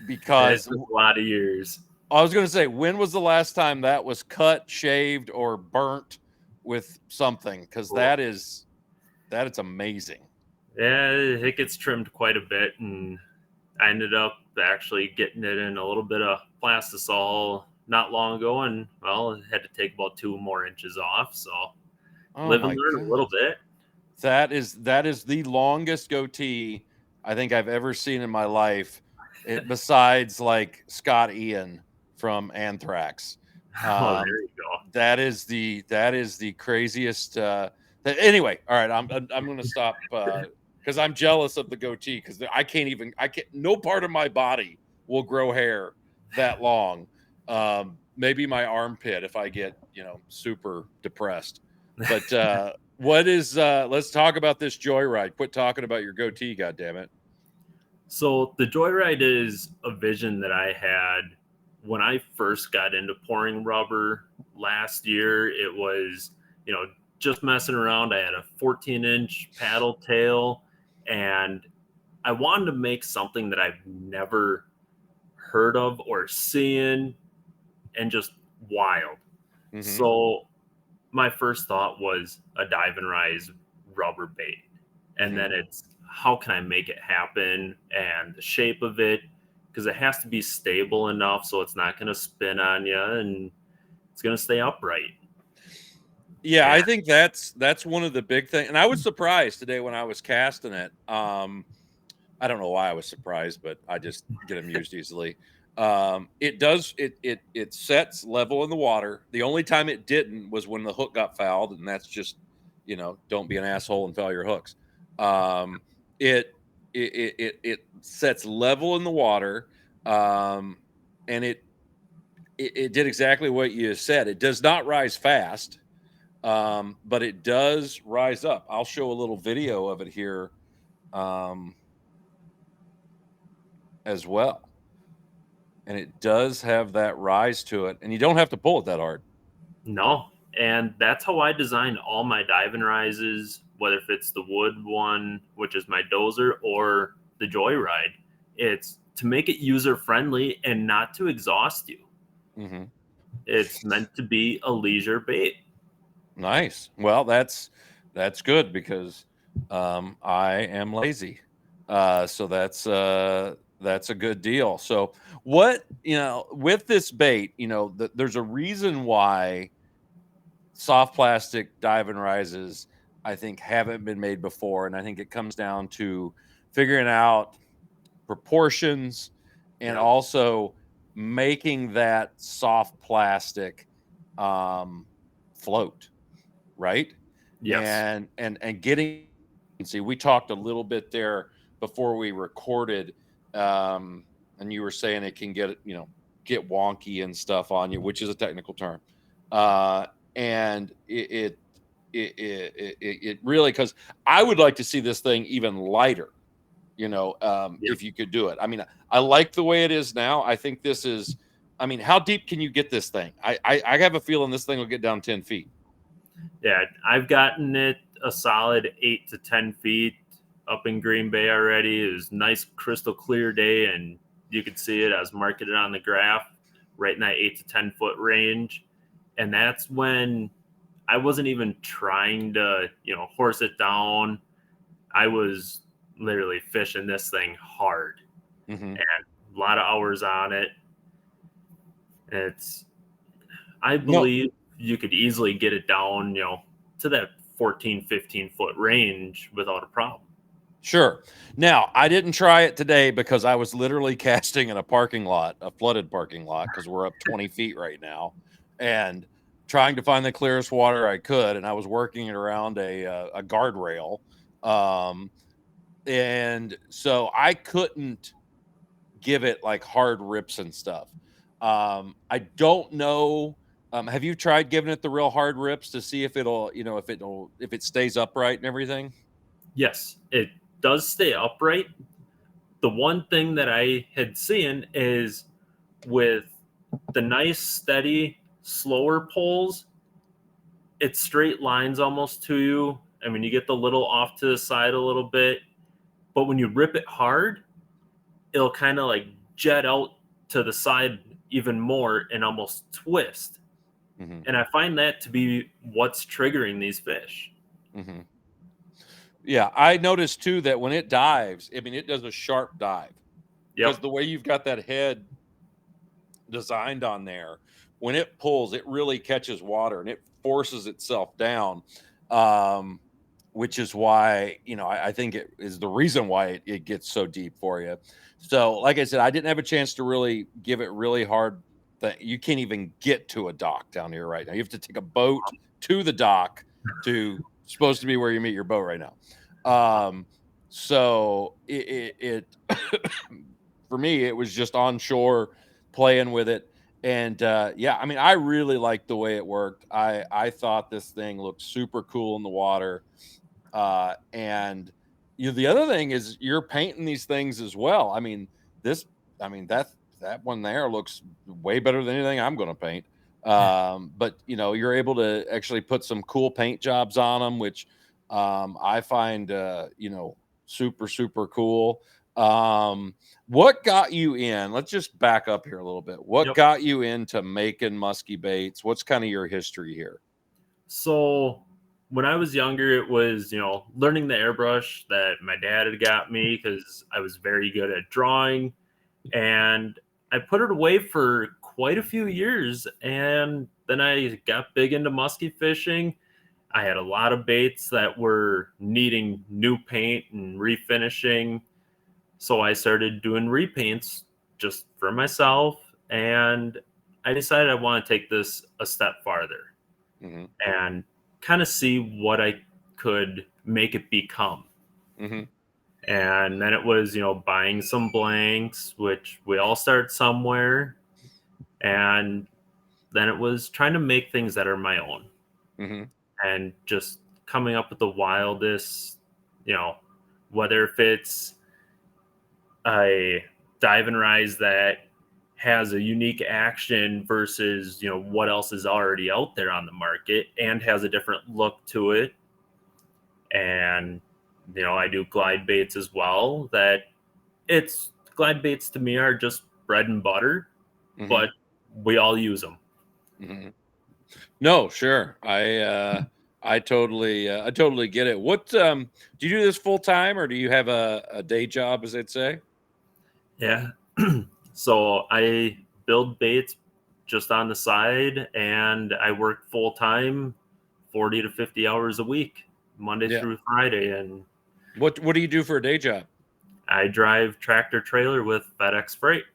Because a lot of years. I was going to say, when was the last time that was cut, shaved, or burnt with something? Because that is amazing. Yeah, it gets trimmed quite a bit, and I ended up actually getting it in a little bit of plastisol not long ago, and well, I had to take about 2 more inches off. So live and learn a little bit. That is the longest goatee I think I've ever seen in my life, besides like Scott Ian from Anthrax. There you go. That is the craziest. Anyway, all right, I'm going to stop because I'm jealous of the goatee, because I can't. No part of my body will grow hair that long. Maybe my armpit if I get super depressed. But what is? Let's talk about this Joyride. Quit talking about your goatee, goddammit. So the Joyride is a vision that I had when I first got into pouring rubber last year. It was, just messing around. I had a 14-inch paddle tail, and I wanted to make something that I've never heard of or seen, and just wild. Mm-hmm. So my first thought was a dive and rise rubber bait. And then it's, how can I make it happen, and the shape of it, because it has to be stable enough so it's not going to spin on you and it's going to stay upright. Yeah, I think that's one of the big things. And I was surprised today when I was casting it. I don't know why I was surprised, but I just get amused easily. It sets level in the water. The only time it didn't was when the hook got fouled, and that's just, don't be an asshole and foul your hooks. It sets level in the water, and it did exactly what you said. It does not rise fast, but it does rise up. I'll show a little video of it here, as well. and it does have that rise to it, and you don't have to pull it that hard. No, and that's how I design all my dive and rises, whether if it's the wood one, which is my dozer, or the joyride. It's to make it user friendly and not to exhaust you. Mm-hmm. It's meant to be a leisure bait. Nice. Well, that's good because I am lazy. So that's a good deal. So what, with this bait, there's a reason why soft plastic dive and rises, I think, haven't been made before. And I think it comes down to figuring out proportions and Yep. also making that soft plastic float, right? Yes. And getting, see, we talked a little bit there before we recorded, and you were saying it can get wonky and stuff on you, which is a technical term. And it really, because I would like to see this thing even lighter, if you could do it. I mean, I like the way it is now. I think this is, I mean, how deep can you get this thing? I have a feeling this thing will get down 10 feet. Yeah, I've gotten it a solid 8 to 10 feet up in Green Bay already. It was a nice crystal clear day, and you could see it. I was marking it on the graph right in that 8 to 10 foot range. And that's when I wasn't even trying to, horse it down. I was literally fishing this thing hard Mm-hmm. and a lot of hours on it. I believe you could easily get it down, to that 14, 15 foot range without a problem. Sure. Now, I didn't try it today because I was literally casting in a parking lot, a flooded parking lot, because we're up 20 feet right now, and trying to find the clearest water I could. And I was working it around a guardrail. And so I couldn't give it like hard rips and stuff. I don't know. Have you tried giving it the real hard rips to see if if it stays upright and everything? Yes, it does stay upright. The one thing that I had seen is with the nice, steady, slower pulls, it straight lines almost to you. I mean, you get the little off to the side a little bit, but when you rip it hard, it'll kind of like jet out to the side even more and almost twist. Mm-hmm. And I find that to be what's triggering these fish. Mm-hmm. Yeah, I noticed too that when it dives, I mean, it does a sharp dive because the way you've got that head designed on there, when it pulls, it really catches water and it forces itself down, which is why, I think it is the reason why it gets so deep for you. So, like I said, I didn't have a chance to really give it really hard. You can't even get to a dock down here right now. You have to take a boat to the dock to supposed to be where you meet your boat right now. So it for me, it was just on shore playing with it. And yeah, I mean, I really liked the way it worked. I thought this thing looked super cool in the water. And the other thing is you're painting these things as well. I mean, that one there looks way better than anything I'm going to paint. But you're able to actually put some cool paint jobs on them, which I find super, super cool. What got you in? Let's just back up here a little bit. What got you into making musky baits? What's kind of your history here? So when I was younger, it was, learning the airbrush that my dad had got me because I was very good at drawing. And I put it away for quite a few years. And then I got big into musky fishing. I had a lot of baits that were needing new paint and refinishing. So I started doing repaints just for myself. And I decided I want to take this a step farther and kind of see what I could make it become. Mm-hmm. And then it was, buying some blanks, which we all start somewhere. And then it was trying to make things that are my own and just coming up with the wildest, whether if it's a dive and rise that has a unique action versus, you know, what else is already out there on the market, and has a different look to it. And, you know, I do glide baits as well. That it's glide baits to me are just bread and butter, but we all use them. No, sure. I totally get it. What do you do this full time, or do you have a day job, as they'd say? Yeah. So I build baits just on the side, and I work full time, 40 to 50 hours a week, Monday through Friday. And what do you do for a day job? I drive tractor trailer with FedEx Freight.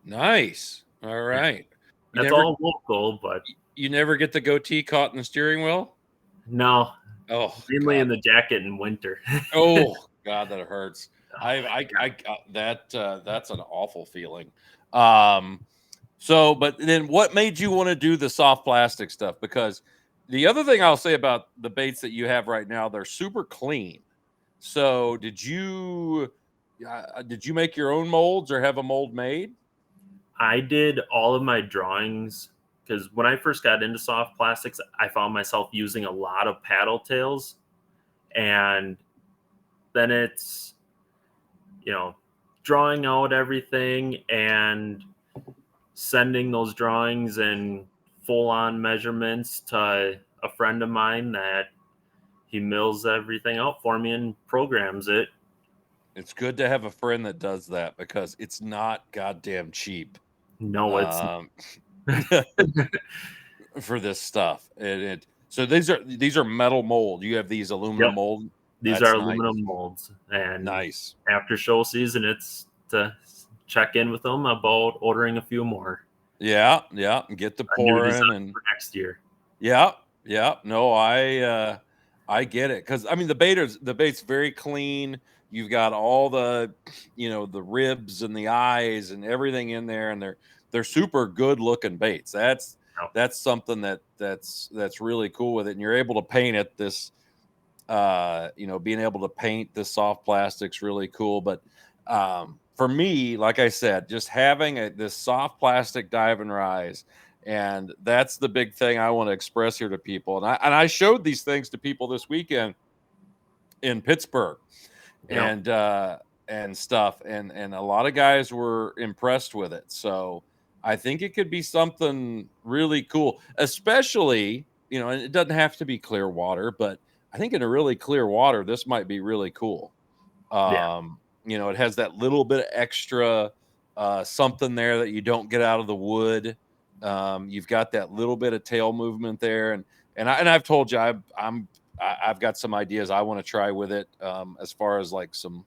Nice. All right. That's all local, but you never get the goatee caught in the steering wheel? No. Oh, mainly God. in the jacket in winter. Oh God, that hurts. Oh, That's an awful feeling. So, but then what made you want to do the soft plastic stuff? Because the other thing I'll say about the baits that you have right now, they're super clean. So did you make your own molds or have a mold made? I did all of my drawings, because when I first got into soft plastics, I found myself using a lot of paddle tails. And then it's, you know, drawing out everything and sending those drawings and full on measurements to a friend of mine that he mills everything out for me and programs it. It's good to have a friend that does that, because it's not goddamn cheap. No, it's for this stuff. So these are metal mold. You have these aluminum mold. These are aluminum molds, and nice. After show season, it's to check in with them about ordering a few more. Yeah, and get the pouring and for next year. Yeah. No, I get it, because I mean the bait's very clean. You've got all the, you know, the ribs and the eyes and everything in there, and they're super good looking baits. That's something that's really cool with it, and you're able to paint it. This, you know, being able to paint this soft plastic's really cool. But for me, like I said, just having this soft plastic dive and rise, and that's the big thing I want to express here to people. And I showed these things to people this weekend in Pittsburgh, and stuff, and a lot of guys were impressed with it. So I think it could be something really cool, especially, you know, and it doesn't have to be clear water, but I think in a really clear water, this might be really cool. You know, it has that little bit of extra something there that you don't get out of the wood. You've got that little bit of tail movement there, and I've told you I've got some ideas I want to try with it, as far as like some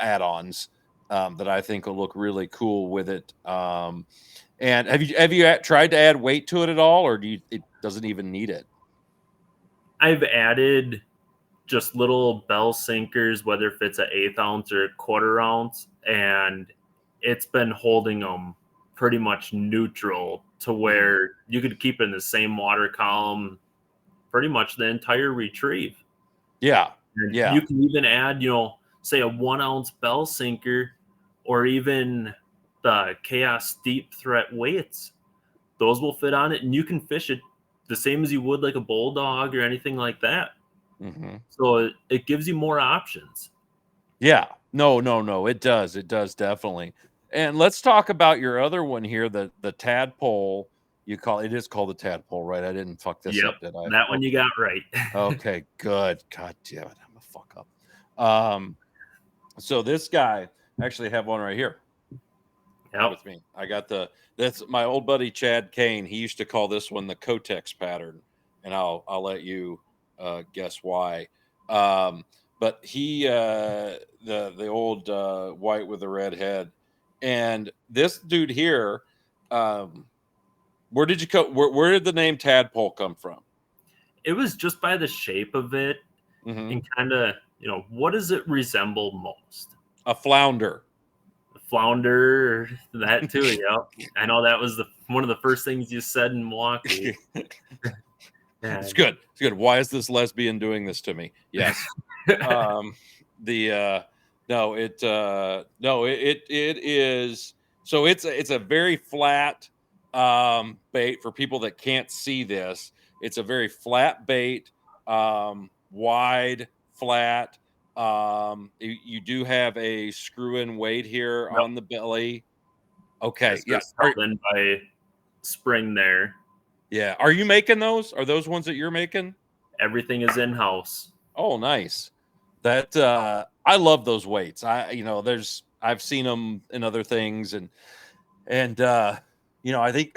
add-ons that I think will look really cool with it. And have you tried to add weight to it at all, or it doesn't even need it? I've added just little bell sinkers, whether if it's an 1/8 ounce or a 1/4 ounce, and it's been holding them pretty much neutral to where you could keep it in the same water column pretty much the entire retrieve. Yeah. You can even add, you know, say a 1 ounce bell sinker, or even the Chaos Deep Threat weights. Those will fit on it, and you can fish it the same as you would like a bulldog or anything like that. So it gives you more options. Yeah. No. It does definitely. And let's talk about your other one here, the tadpole. It is called the tadpole, right? I didn't fuck this up, did I? That one you got right. Okay, good. God damn it, I'm a fuck up. So this guy, I actually have one right here. With me. I got that's my old buddy Chad Kane. He used to call this one the Kotex pattern, and I'll let you guess why. But he the old white with the red head, and this dude here, where did the name tadpole come from? It was just by the shape of it, and kind of, you know, what does it resemble most? A flounder. Flounder, that too. Yep. I know that was one of the first things you said in Milwaukee. It's good. Why is this lesbian doing this to me? Yes. It is. So it's a very flat bait for people that can't see this. It's a very flat bait, wide, flat. You do have a screw-in weight here on the belly. Okay, It's yeah. just held in by spring there. Yeah. Are you making those? Are those ones that you're making? Everything is in house. Oh, nice. That I love those weights. I've seen them in other things, and I think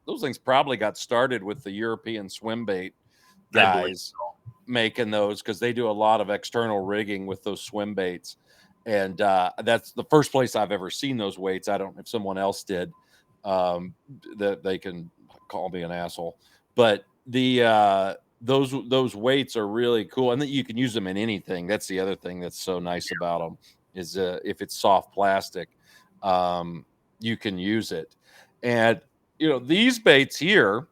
those things probably got started with the European swim bait guys making those, because they do a lot of external rigging with those swim baits, and that's the first place I've ever seen those weights. I don't know if someone else did. That they can call me an asshole, but those weights are really cool, and that you can use them in anything. That's the other thing that's so nice about them, is if it's soft plastic, you can use it. And these baits here,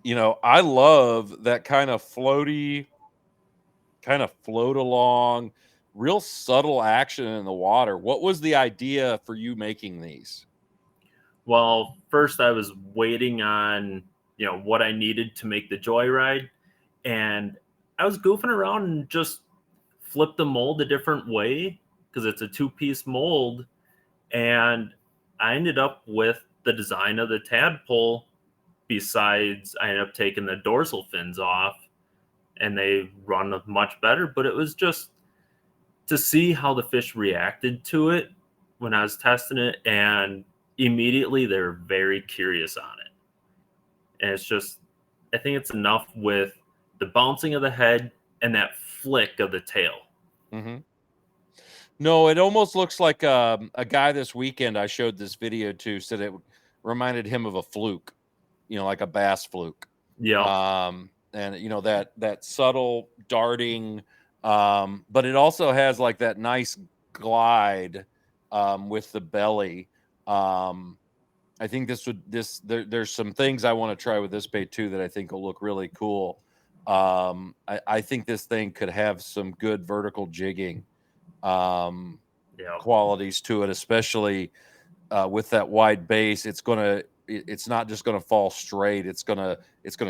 I love that kind of floaty, kind of float along, real subtle action in the water. What was the idea for you making these? Well, first I was waiting on, what I needed to make the joyride, and I was goofing around and just flipped the mold a different way, because it's a 2-piece mold, and I ended up with the design of the tadpole. Besides, I ended up taking the dorsal fins off, and they run much better, but it was just to see how the fish reacted to it when I was testing it, and immediately they're very curious on it. And it's just, I think it's enough with the bouncing of the head and that flick of the tail. Mm-hmm. No, it almost looks like a guy this weekend I showed this video to said it reminded him of a fluke, like a bass fluke. Yeah. And that subtle darting, but it also has like that nice glide with the belly. I think there's some things I want to try with this bait too that I think will look really cool. I think this thing could have some good vertical jigging qualities to it, especially with that wide base. It's not just gonna fall straight. It's gonna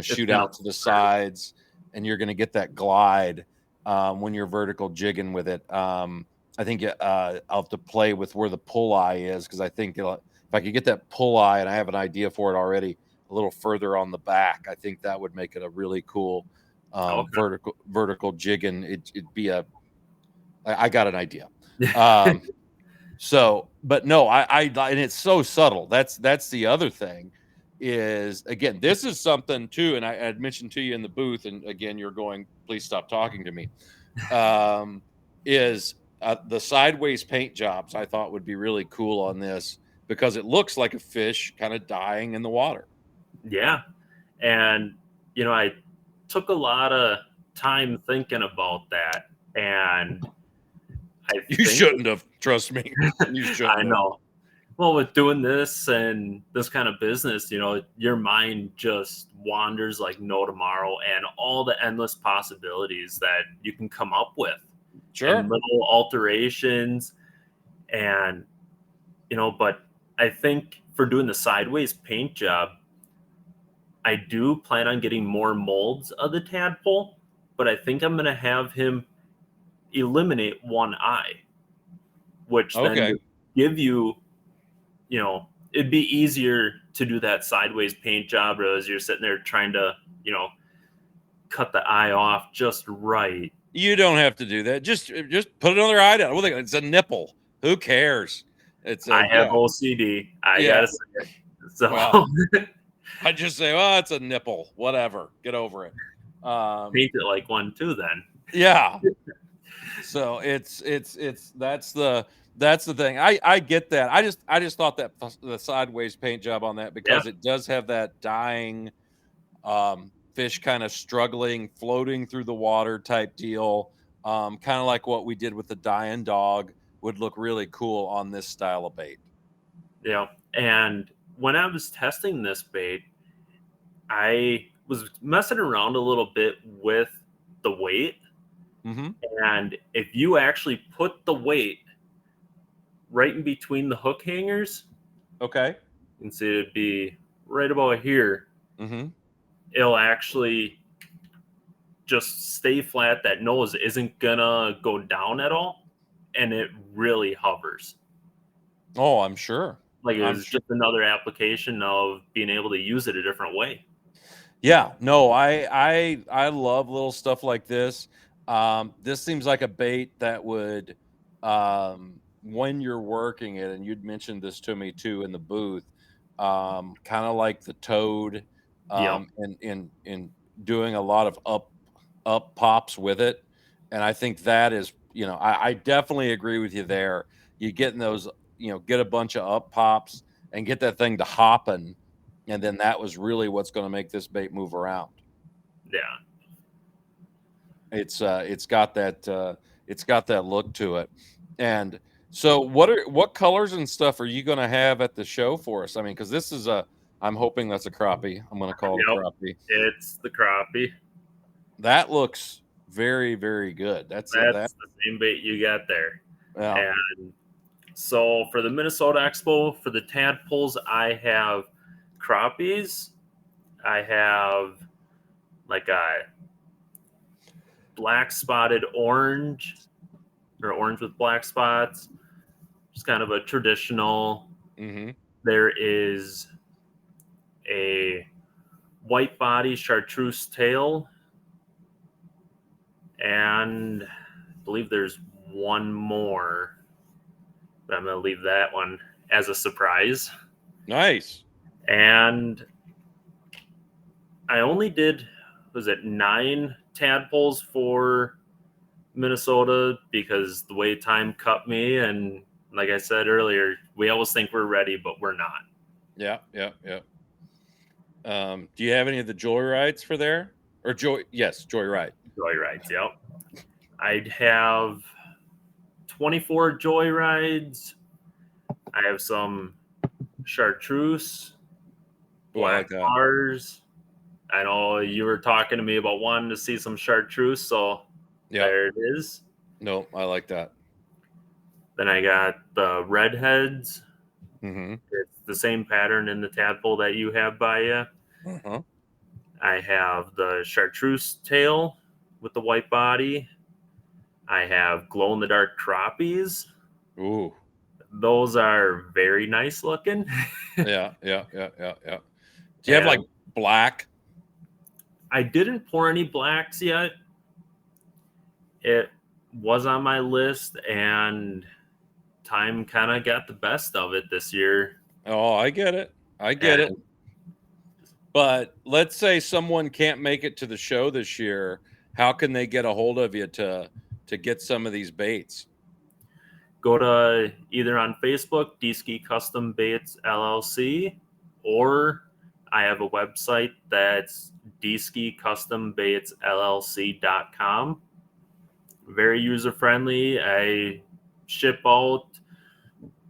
shoot out to the sides, and you're gonna get that glide when you're vertical jigging with it. I think I'll have to play with where the pull eye is, because I think if I could get that pull eye, and I have an idea for it already, a little further on the back, I think that would make it a really cool vertical jigging. It'd be I got an idea. But no, I and it's so subtle. That's the other thing is, again, this is something too, and I had mentioned to you in the booth, and again, you're going, please stop talking to me. Is the sideways paint jobs I thought would be really cool on this, because it looks like a fish kind of dying in the water. Yeah. And, I took a lot of time thinking about that, and you shouldn't have. Trust me. You shouldn't. I know. Well, with doing this and this kind of business, your mind just wanders like no tomorrow, and all the endless possibilities that you can come up with. Sure. And little alterations. And, but I think for doing the sideways paint job, I do plan on getting more molds of the tadpole, but I think I'm going to have him eliminate one eye, which then would give you, it'd be easier to do that sideways paint job, as you're sitting there trying to, cut the eye off just right. You don't have to do that. Just put another eye down. Well, it's a nipple. Who cares? I have OCD. I gotta say it. So well, I just say, it's a nipple. Whatever. Get over it. Paint it like one too, then. Yeah. So it's that's the thing. I get that. I just thought that the sideways paint job on that, because it does have that dying fish kind of struggling, floating through the water type deal. Kind of like what we did with the dying dog would look really cool on this style of bait. Yeah. And when I was testing this bait, I was messing around a little bit with the weight. Mm-hmm. And if you actually put the weight right in between the hook hangers, Okay. You can see it'd be right about here. Mm-hmm. It'll actually just stay flat. That nose isn't gonna go down at all, and it really hovers. Oh, I'm sure. Like it I'm was sure. just another application of being able to use it a different way. Yeah, no, I love little stuff like this. This seems like a bait that would, when you're working it, and you'd mentioned this to me too in the booth, kind of like the toad, Yep. in doing a lot of up pops with it, and I think that is, I definitely agree with you there. You getting those, get a bunch of up pops and get that thing to hopping. And then that was really what's going to make this bait move around. Yeah. It's got that look to it. And so what colors and stuff are you going to have at the show for us? I mean, because this is I'm hoping that's a crappie. I'm going to call it a Yep. crappie. It's the crappie. That looks very, very good. That's the same bait you got there. yeah. And so for the Minnesota Expo, for the tadpoles, I have crappies. I have like a black spotted orange or orange with black spots. Just kind of a traditional. Mm-hmm. There is a white body chartreuse tail. And I believe there's one more, but I'm going to leave that one as a surprise. Nice. And I only did, was it 9 tadpoles for Minnesota because the way time cut me. And like I said earlier, we always think we're ready, but we're not. Yeah. Do you have any of the joyrides for there? Or joyride. Joyrides, yep. I'd have 24 joyrides. I have some chartreuse, Oh, I like black that. bars. I know you were talking to me about wanting to see some chartreuse, so there it is. No, I like that. Then I got the redheads. Mm-hmm. It's the same pattern in the tadpole that you have by you. Uh-huh. I have the chartreuse tail with the white body. I have glow-in-the-dark crappies. Ooh. Those are very nice looking. Yeah. Do you have like black? I didn't pour any blacks yet. It was on my list, and time kind of got the best of it this year. Oh, I get it. It. But let's say someone can't make it to the show this year. How can they get a hold of you to get some of these baits? Go to either on Facebook, D-Ski Custom Baits LLC, or I have a website that's dskicustombaitsllc.com. Very user-friendly. I ship out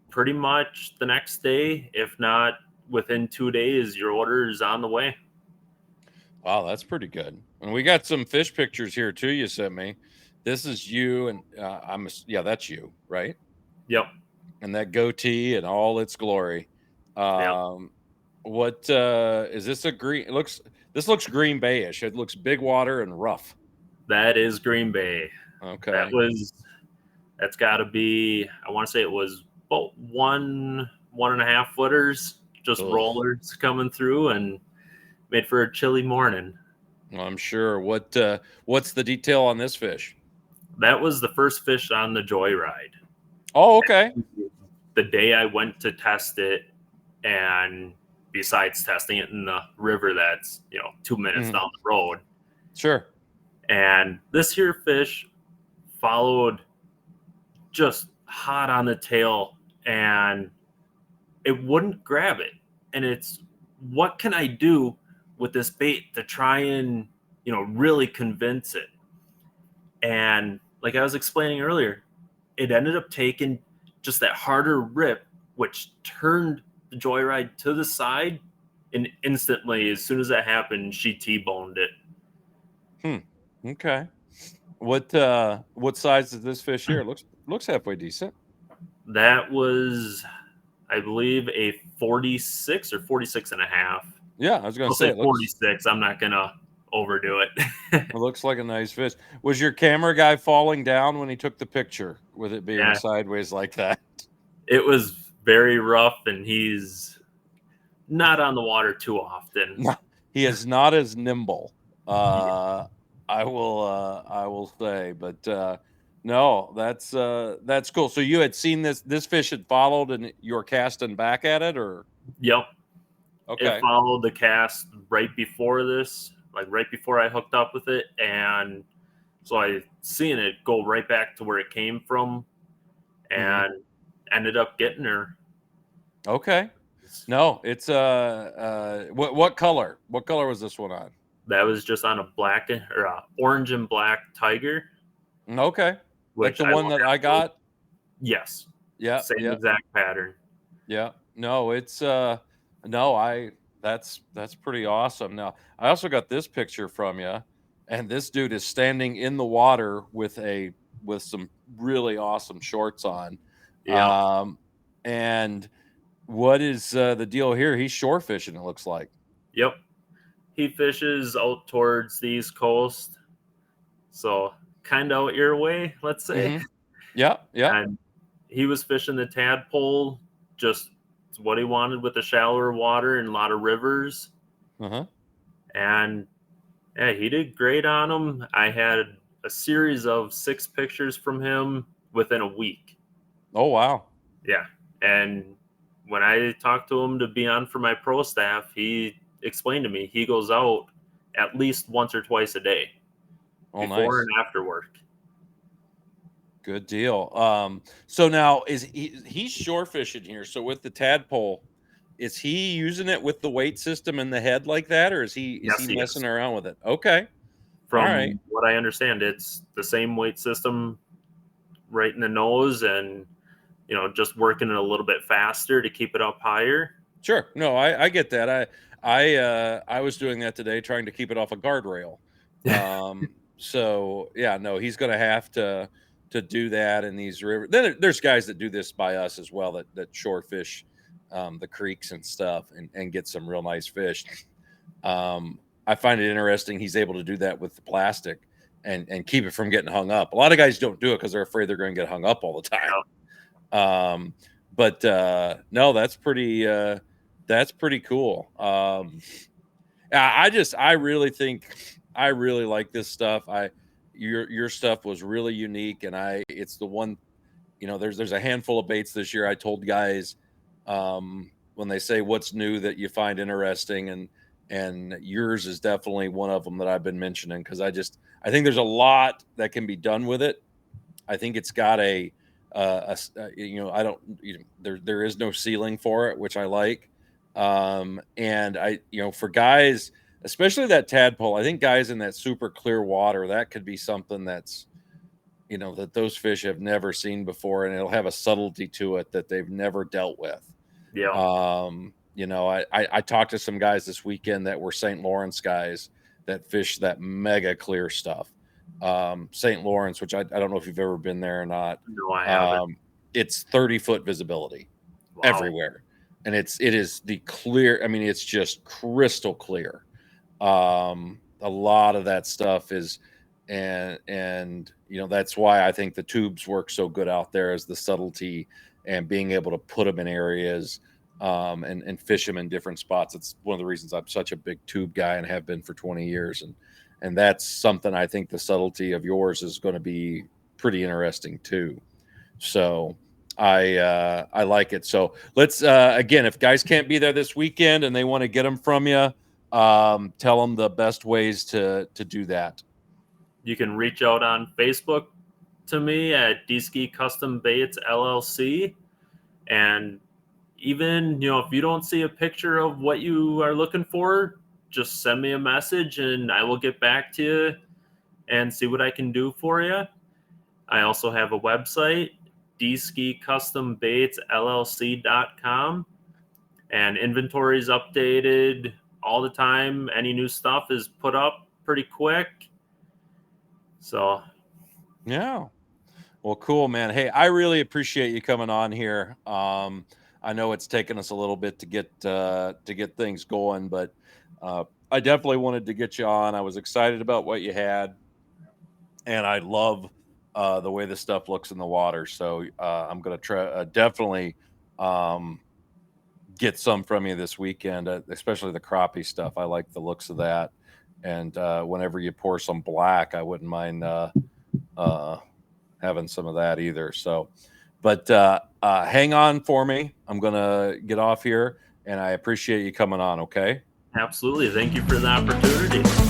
pretty much the next day. If not, within 2 days, your order is on the way. Wow, that's pretty good. And we got some fish pictures here too. You sent me. This is you, and that's you, right? Yep. And that goatee and all its glory. What is this? A green? This looks Green Bay-ish. It looks big water and rough. That is Green Bay. Okay. That's got to be, I want to say it was about 1.5 footers, just rollers coming through, and made for a chilly morning. Well, I'm sure. What's the detail on this fish? That was the first fish on the joyride. Oh, okay. The day I went to test it, and besides testing it in the river that's 2 minutes down the road. Sure. And this here fish followed just hot on the tail, and it wouldn't grab it. And it's, what can I do with this bait to try and really convince it? And like I was explaining earlier, it ended up taking just that harder rip, which turned the joyride to the side, and instantly, as soon as that happened, she T-boned it. Okay. What size is this fish here? Looks halfway decent. That was, I believe, a 46 or 46 and a half. Yeah, I was going I'll to say say it looks 46. I'm not going to overdo it. it looks like a nice fish. Was your camera guy falling down when he took the picture with it being Yeah. sideways like that? It was very rough, and he's not on the water too often. He is not as nimble. I will say, but no, that's cool. So you had seen this fish had followed and you were casting back at it, or Yep. okay. It followed the cast right before this, like right before I hooked up with it, and so I seen it go right back to where it came from, and ended up getting her. Okay. No, it's what color? What color was this one on? That was just on a black or orange and black tiger. Okay. Like Which the one that I got? Yes. Yeah. Same Yeah. exact pattern. Yeah. No, it's no, that's pretty awesome. Now, I also got this picture from you, and this dude is standing in the water with some really awesome shorts on. Yeah. And what is the deal here? He's shore fishing, it looks like. Yep. He fishes out towards the East Coast. So kind of out your way, let's say. Mhm. Yeah, yeah. And he was fishing the tadpole, just what he wanted with the shallower water and a lot of rivers. Uh-huh. And yeah, he did great on them. I had a series of 6 pictures from him within a week. Oh, wow. Yeah. And when I talked to him to be on for my pro staff, he explained to me he goes out at least once or twice a day, Oh, before nice. and after work. Good deal. So now he's shore fishing here. So with the tadpole, is he using it with the weight system in the head like that, or is he Yes, he messing is. around with it? Okay. From All right. what I understand, it's the same weight system right in the nose, and just working it a little bit faster to keep it up higher. Sure. No, I get that. I was doing that today, trying to keep it off a guardrail. So yeah, no, he's gonna have to do that in these rivers. Then there's guys that do this by us as well, that shore fish the creeks and stuff and get some real nice fish. I find it interesting he's able to do that with the plastic and keep it from getting hung up. A lot of guys don't do it because they're afraid they're going to get hung up all the time. But no, that's pretty cool. I really think I really like this stuff. Your stuff was really unique, and it's the one, there's a handful of baits this year. I told guys when they say what's new that you find interesting, and yours is definitely one of them that I've been mentioning, because I think there's a lot that can be done with it. I think it's got I don't, there is no ceiling for it, which I like. And for guys, especially that tadpole, I think guys in that super clear water, that could be something that's, that those fish have never seen before, and it'll have a subtlety to it that they've never dealt with. Yeah. I talked to some guys this weekend that were St. Lawrence guys that fish that mega clear stuff. St. Lawrence, which I don't know if you've ever been there or not. No, I haven't. It's 30-foot visibility everywhere. And it is the clear. I mean, it's just crystal clear. A lot of that stuff is, and that's why I think the tubes work so good out there, is the subtlety and being able to put them in areas and fish them in different spots. It's one of the reasons I'm such a big tube guy and have been for 20 years. And that's something I think the subtlety of yours is going to be pretty interesting too. So I like it. So let's, again, if guys can't be there this weekend and they want to get them from you, tell them the best ways to do that. You can reach out on Facebook to me at D-Ski Custom Baits LLC. And even, if you don't see a picture of what you are looking for, just send me a message and I will get back to you and see what I can do for you. I also have a website, dskicustombaitsllc.com, and inventory is updated all the time. Any new stuff is put up pretty quick. So yeah. Well, cool, man. Hey, I really appreciate you coming on here. I know it's taken us a little bit to get things going, but I definitely wanted to get you on. I was excited about what you had, and I love the way this stuff looks in the water. So I'm going to try definitely get some from you this weekend, especially the crappie stuff. I like the looks of that. And whenever you pour some black, I wouldn't mind having some of that either. So, but hang on for me. I'm going to get off here, and I appreciate you coming on. Okay. Absolutely. Thank you for the opportunity.